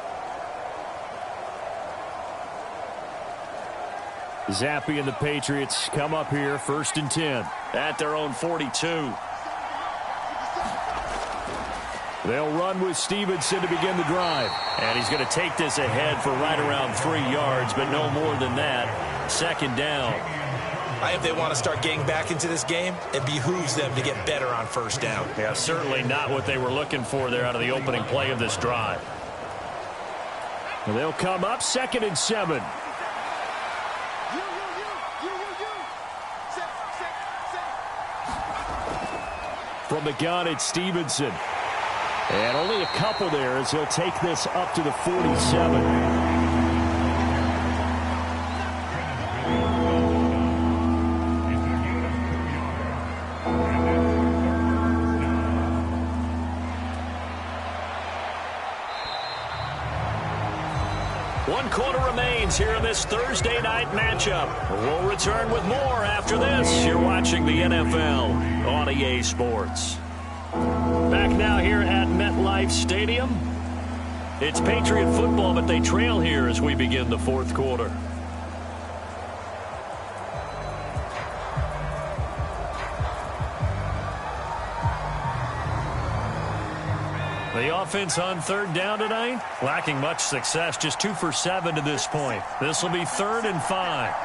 Zappe and the Patriots come up here 1st and 10 at their own 42. They'll run with Stevenson to begin the drive. And he's going to take this ahead for right around 3 yards, but no more than that. 2nd down. If they want to start getting back into this game, it behooves them to get better on 1st down. Yeah, certainly not what they were looking for there out of the opening play of this drive. And they'll come up 2nd and 7. From the gun, it's Stevenson. And only a couple there as he'll take this up to the 47. One quarter remains here in this Thursday night matchup. We'll return with more after this. You're watching the NFL on EA Sports. Back now here at MetLife Stadium. It's Patriot football, but they trail here as we begin the fourth quarter. The offense on third down tonight, lacking much success, just 2 for 7 to this point. This will be 3rd and 5.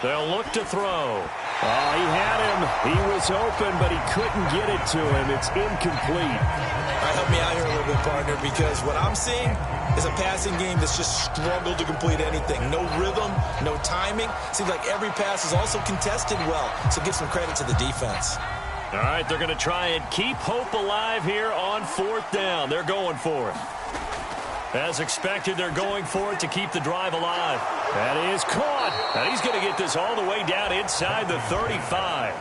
They'll look to throw. Oh, he had him. He was open, but he couldn't get it to him. It's incomplete. All right, help me out here a little bit, partner, because what I'm seeing is a passing game that's just struggled to complete anything. No rhythm, no timing. Seems like every pass is also contested well, so give some credit to the defense. All right, they're going to try and keep hope alive here on 4th down. They're going for it. As expected, they're going for it to keep the drive alive. That is caught. And he's going to get this all the way down inside the 35.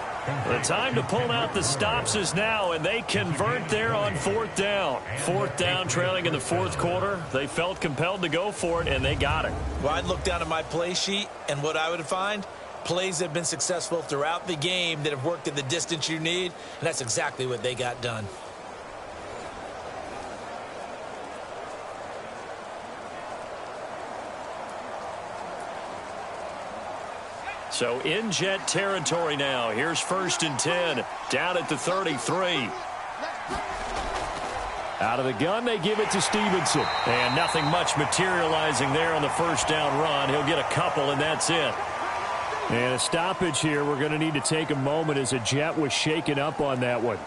The time to pull out the stops is now, and they convert there on 4th down. 4th down, trailing in the 4th quarter. They felt compelled to go for it, and they got it. Well, I'd look down at my play sheet, and what I would find, plays that have been successful throughout the game that have worked at the distance you need, and that's exactly what they got done. So in Jet territory now. Here's 1st and 10, down at the 33. Out of the gun, they give it to Stevenson. And nothing much materializing there on the 1st down run. He'll get a couple, and that's it. And a stoppage here. We're going to need to take a moment as a Jet was shaken up on that one.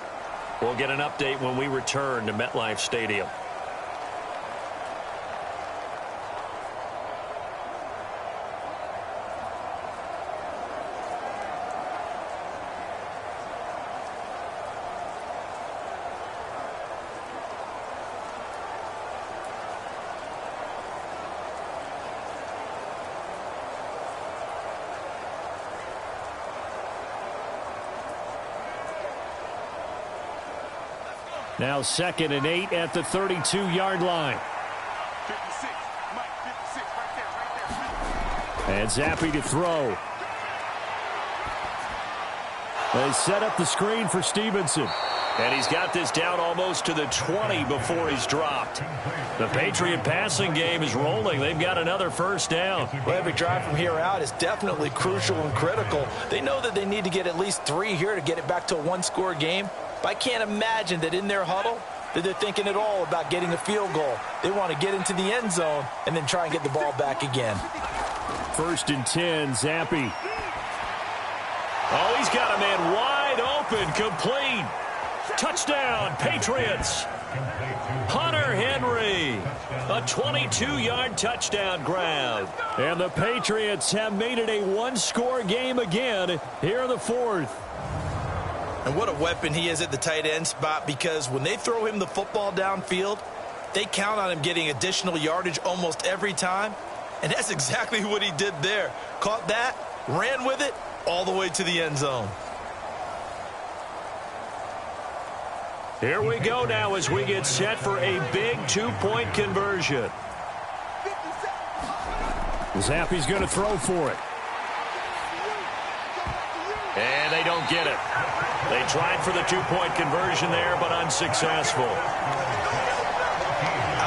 We'll get an update when we return to MetLife Stadium. Now 2nd and 8 at the 32-yard line. 56, Mike, 56, right there. And Zappi to throw. They set up the screen for Stevenson. And he's got this down almost to the 20 before he's dropped. The Patriot passing game is rolling. They've got another 1st down. Well, every drive from here out is definitely crucial and critical. They know that they need to get at least 3 here to get it back to a 1-score game. But I can't imagine that in their huddle that they're thinking at all about getting a field goal. They want to get into the end zone and then try and get the ball back again. 1st and 10, Zappi. Oh, he's got a man wide open, complete. Touchdown, Patriots. Hunter Henry, a 22-yard touchdown grab. And the Patriots have made it a 1-score game again here in the 4th. And what a weapon he is at the tight end spot, because when they throw him the football downfield, they count on him getting additional yardage almost every time. And that's exactly what he did there. Caught that, ran with it, all the way to the end zone. Here we go now as we get set for a big 2-point conversion. Zappi's going to throw for it. And they don't get it. They tried for the 2-point conversion there, but unsuccessful. I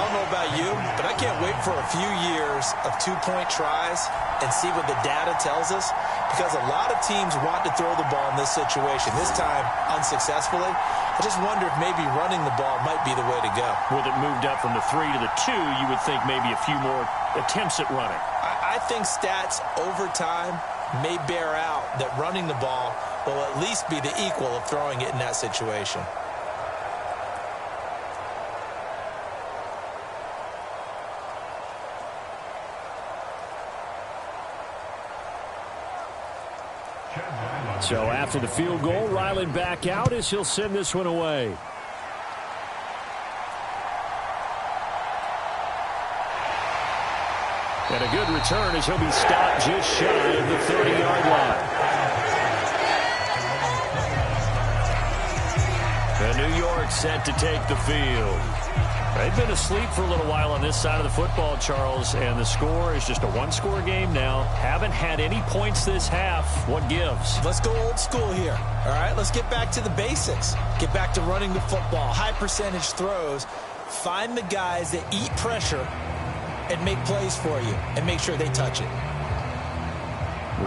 don't know about you, but I can't wait for a few years of 2-point tries and see what the data tells us, because a lot of teams want to throw the ball in this situation. This time, unsuccessfully. I just wonder if maybe running the ball might be the way to go. With it moved up from the 3 to the 2, you would think maybe a few more attempts at running. I think stats over time may bear out that running the ball will at least be the equal of throwing it in that situation. So after the field goal, Ryland back out as he'll send this one away. And a good return as he'll be stopped just shy of the 30-yard line. The New York set to take the field. They They've been asleep for a little while on this side of the football, Charles, and the score is just a one-score game now. Haven't had any points this half. What gives? Let's go old school here. All right, let's get back to the basics. Get back to running the football, high percentage throws. Find the guys that eat pressure and make plays for you and make sure they touch it.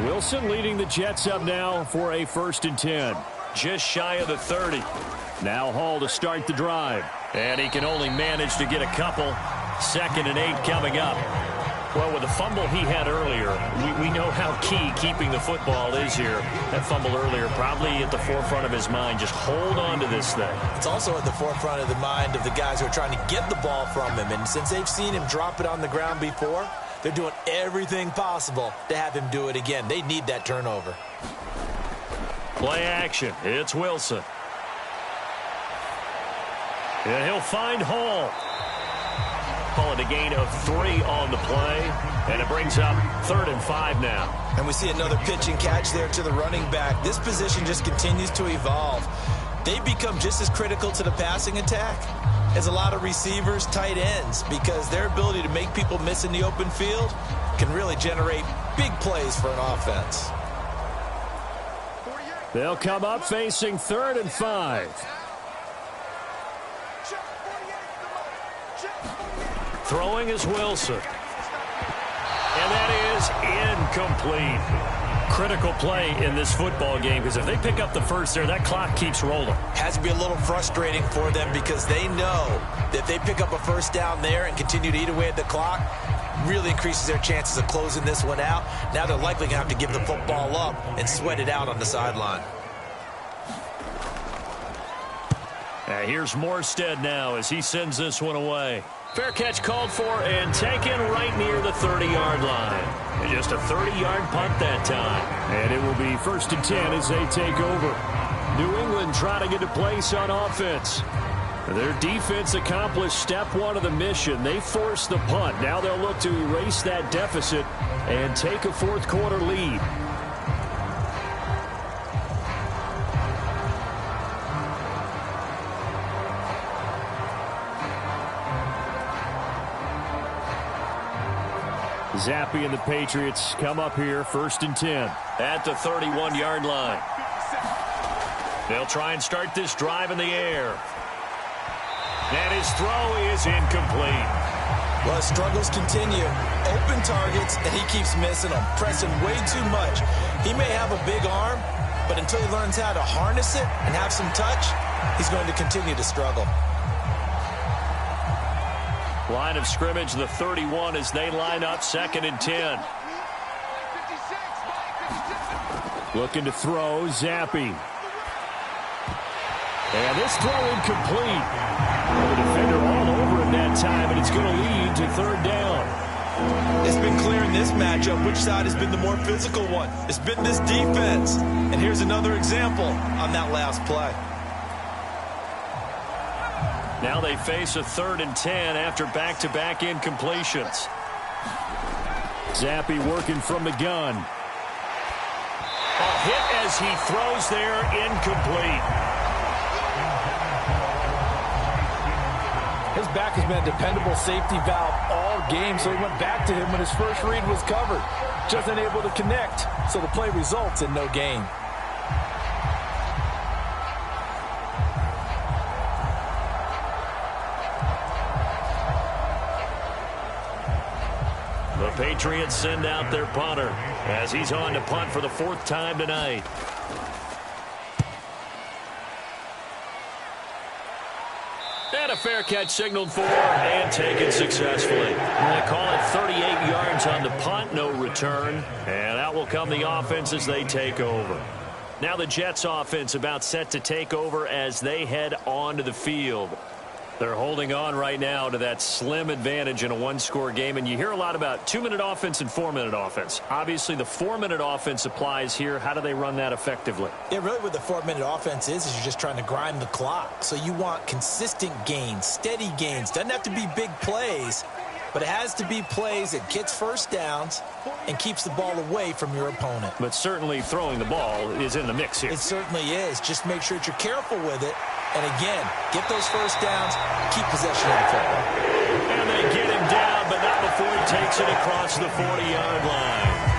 Wilson leading the Jets up now for a 1st and 10. Just shy of the 30. Now Hall to start the drive. And he can only manage to get a couple. 2nd and 8 coming up. Well, with the fumble he had earlier, we know how key keeping the football is here. That fumble earlier probably at the forefront of his mind. Just hold on to this thing. It's also at the forefront of the mind of the guys who are trying to get the ball from him. And since they've seen him drop it on the ground before, they're doing everything possible to have him do it again. They need that turnover. Play action. It's Wilson. And he'll find Hall. Call it a gain of 3 on the play. And it brings up 3rd and 5 now. And we see another pitch and catch there to the running back. This position just continues to evolve. They become just as critical to the passing attack as a lot of receivers, tight ends, because their ability to make people miss in the open field can really generate big plays for an offense. They'll come up facing 3rd and 5. Throwing is Wilson. And that is incomplete. Critical play in this football game, because if they pick up the first there, that clock keeps rolling. Has to be a little frustrating for them because they know that if they pick up a first down there and continue to eat away at the clock, really increases their chances of closing this one out. Now they're likely going to have to give the football up and sweat it out on the sideline. Here's Morstead now as he sends this one away. Fair catch called for and taken right near the 30-yard line. And just a 30-yard punt that time. And it will be 1st and 10 as they take over. New England trying to get a place on offense. Their defense accomplished step 1 of the mission. They forced the punt. Now they'll look to erase that deficit and take a 4th quarter lead. Zappi and the Patriots come up here 1st and 10 at the 31-yard line. They'll try and start this drive in the air. And his throw is incomplete. Well, his struggles continue. Open targets, and he keeps missing them, pressing way too much. He may have a big arm, but until he learns how to harness it and have some touch, he's going to continue to struggle. Line of scrimmage, the 31 as they line up 2nd and 10. Looking to throw, Zappi. And this throw incomplete. The defender all over him that time, and it's going to lead to 3rd down. It's been clear in this matchup which side has been the more physical one. It's been this defense. And here's another example on that last play. Now they face a 3rd and 10 after back-to-back incompletions. Zappi working from the gun. A hit as he throws there, incomplete. His back has been a dependable safety valve all game, so he went back to him when his first read was covered. Just unable to connect, so the play results in no gain. The Patriots send out their punter as he's on to punt for the 4th time tonight. And a fair catch signaled for and taken successfully. They call it 38 yards on the punt, no return. And out will come the offense as they take over. Now the Jets offense about set to take over as they head onto the field. They're holding on right now to that slim advantage in a 1-score game. And you hear a lot about 2-minute offense and 4-minute offense. Obviously, the 4-minute offense applies here. How do they run that effectively? Yeah, really what the 4-minute offense is you're just trying to grind the clock. So you want consistent gains, steady gains. Doesn't have to be big plays, but it has to be plays that gets first downs and keeps the ball away from your opponent. But certainly throwing the ball is in the mix here. It certainly is. Just make sure that you're careful with it. And again, get those first downs, keep possession of the football. gets it across the 40-yard line.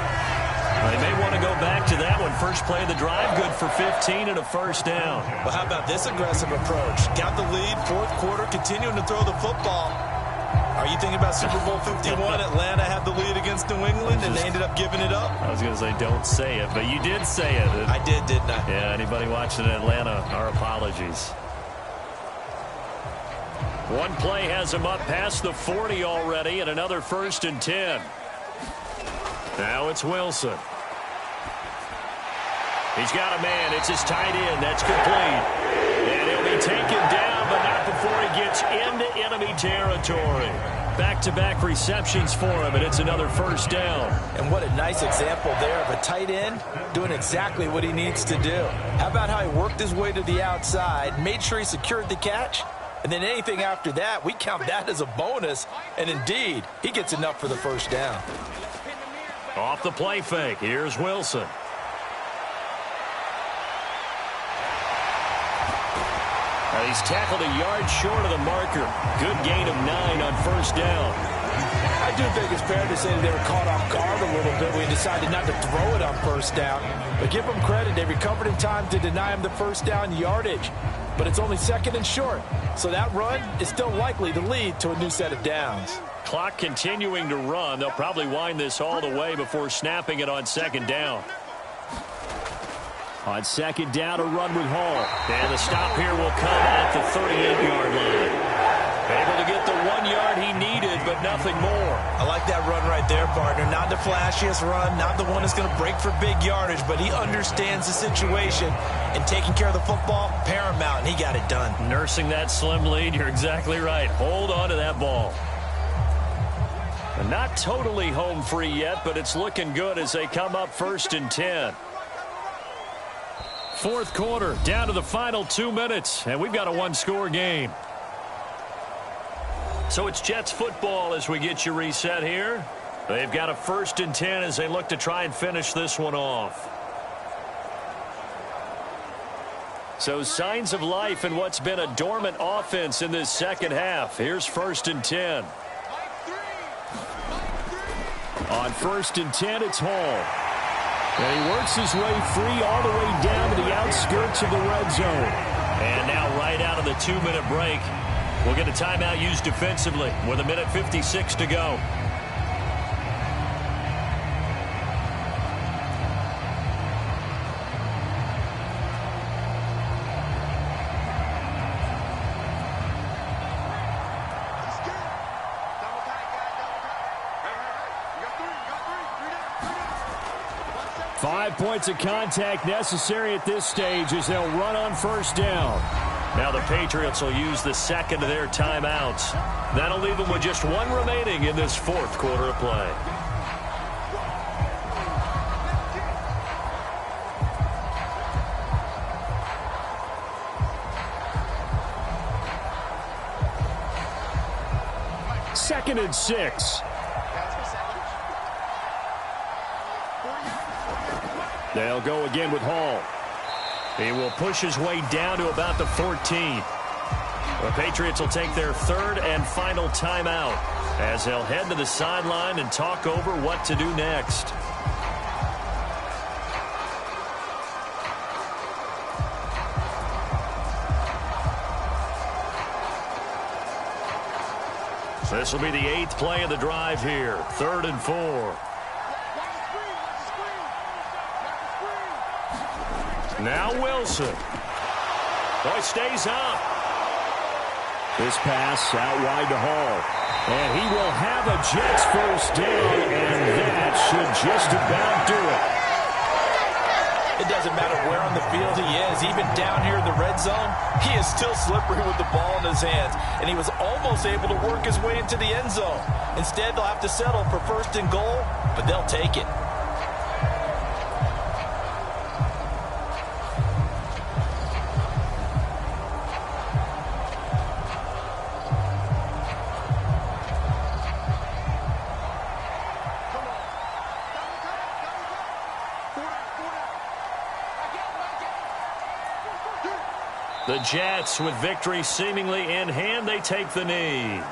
They may want to go back to that one. First play of the drive, good for 15 and a first down. Well, how about this aggressive approach? Got the lead, fourth quarter, continuing to throw the football. Are you thinking about Super Bowl 51? Atlanta had the lead against New England, and they ended up giving it up? I was going to say, don't say it, but you did say it. I did, didn't I? Yeah, anybody watching in Atlanta, our apologies. One play has him up past the 40 already, and another 1st and 10. Now it's Wilson. He's got a man. It's his tight end. That's complete. And he'll be taken down, but not before he gets into enemy territory. Back-to-back receptions for him, and it's another first down. And what a nice example there of a tight end doing exactly what he needs to do. How about how he worked his way to the outside, made sure he secured the catch, and then anything after that, we count that as a bonus. And indeed, he gets enough for the first down. Off the play fake, here's Wilson. He's tackled a yard short of the marker. Good gain of 9 on first down. I do think it's fair to say that they were caught off guard a little bit when he decided not to throw it on first down. But give them credit. They recovered in time to deny him the first down yardage. But it's only 2nd and short. So that run is still likely to lead to a new set of downs. Clock continuing to run. They'll probably wind this all the way before snapping it on 2nd down. On 2nd down, a run with Hall. And the stop here will come at the 38-yard line. Able to get the 1 yard he needed, but nothing more. I like that run right there, partner. Not the flashiest run, not the one that's going to break for big yardage, but he understands the situation, and taking care of the football, paramount, and he got it done. Nursing that slim lead, you're exactly right. Hold on to that ball. Not totally home free yet, but it's looking good as they come up 1st and 10. Fourth quarter, down to the final 2 minutes, and we've got a one-score game. So it's Jets football as we get you reset here. They've got a 1st and 10 as they look to try and finish this one off. So signs of life in what's been a dormant offense in this second half. Here's 1st and 10. On 1st and 10, it's Hall. And he works his way free all the way down to the outskirts of the red zone. And now right out of the 2-minute break, we'll get a timeout used defensively with 1:56 to go. Points of contact necessary at this stage as they'll run on first down. Now the Patriots will use the 2nd of their timeouts. That'll leave them with just 1 remaining in this 4th quarter of play. Second and 6. They'll go again with Hall. He will push his way down to about the 14. The Patriots will take their 3rd and final timeout as they'll head to the sideline and talk over what to do next. This will be the 8th play of the drive here. 3rd and 4. Now Wilson. Boy, stays up. This pass out wide to Hall. And he will have a Jets first down, and that should just about do it. It doesn't matter where on the field he is. Even down here in the red zone, he is still slippery with the ball in his hands. And he was almost able to work his way into the end zone. Instead, they'll have to settle for 1st and goal, but they'll take it. The Jets, with victory seemingly in hand, they take the knee.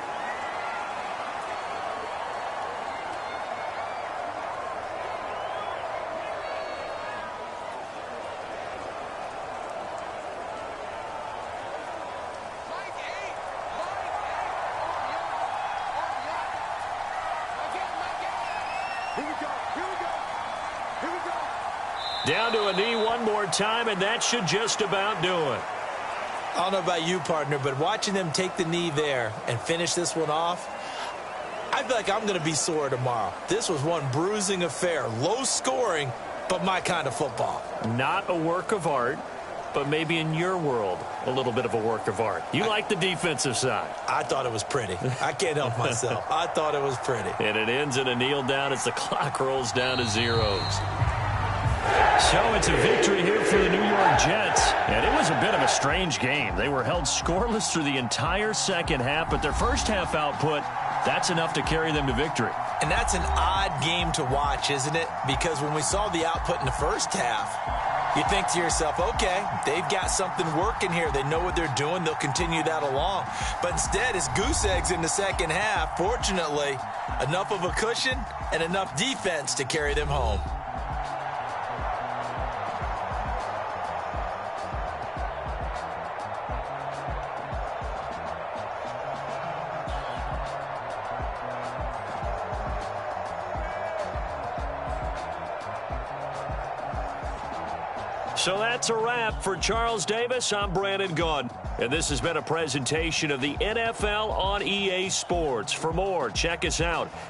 Down to a knee one more time, and that should just about do it. I don't know about you, partner, but watching them take the knee there and finish this one off, I feel like I'm going to be sore tomorrow. This was one bruising affair. Low scoring, but my kind of football. Not a work of art, but maybe in your world, a little bit of a work of art. You like the defensive side. I thought it was pretty. I can't help myself. I thought it was pretty. And it ends in a kneel down as the clock rolls down to zeros. So it's a victory here for the New York Jets. And it was a bit of a strange game. They were held scoreless through the entire second half, but their first half output, that's enough to carry them to victory. And that's an odd game to watch, isn't it? Because when we saw the output in the first half, you think to yourself, okay, they've got something working here. They know what they're doing. They'll continue that along. But instead, it's goose eggs in the second half. Fortunately, enough of a cushion and enough defense to carry them home. So that's a wrap for Charles Davis. I'm Brandon Gaudin, and this has been a presentation of the NFL on EA Sports. For more, check us out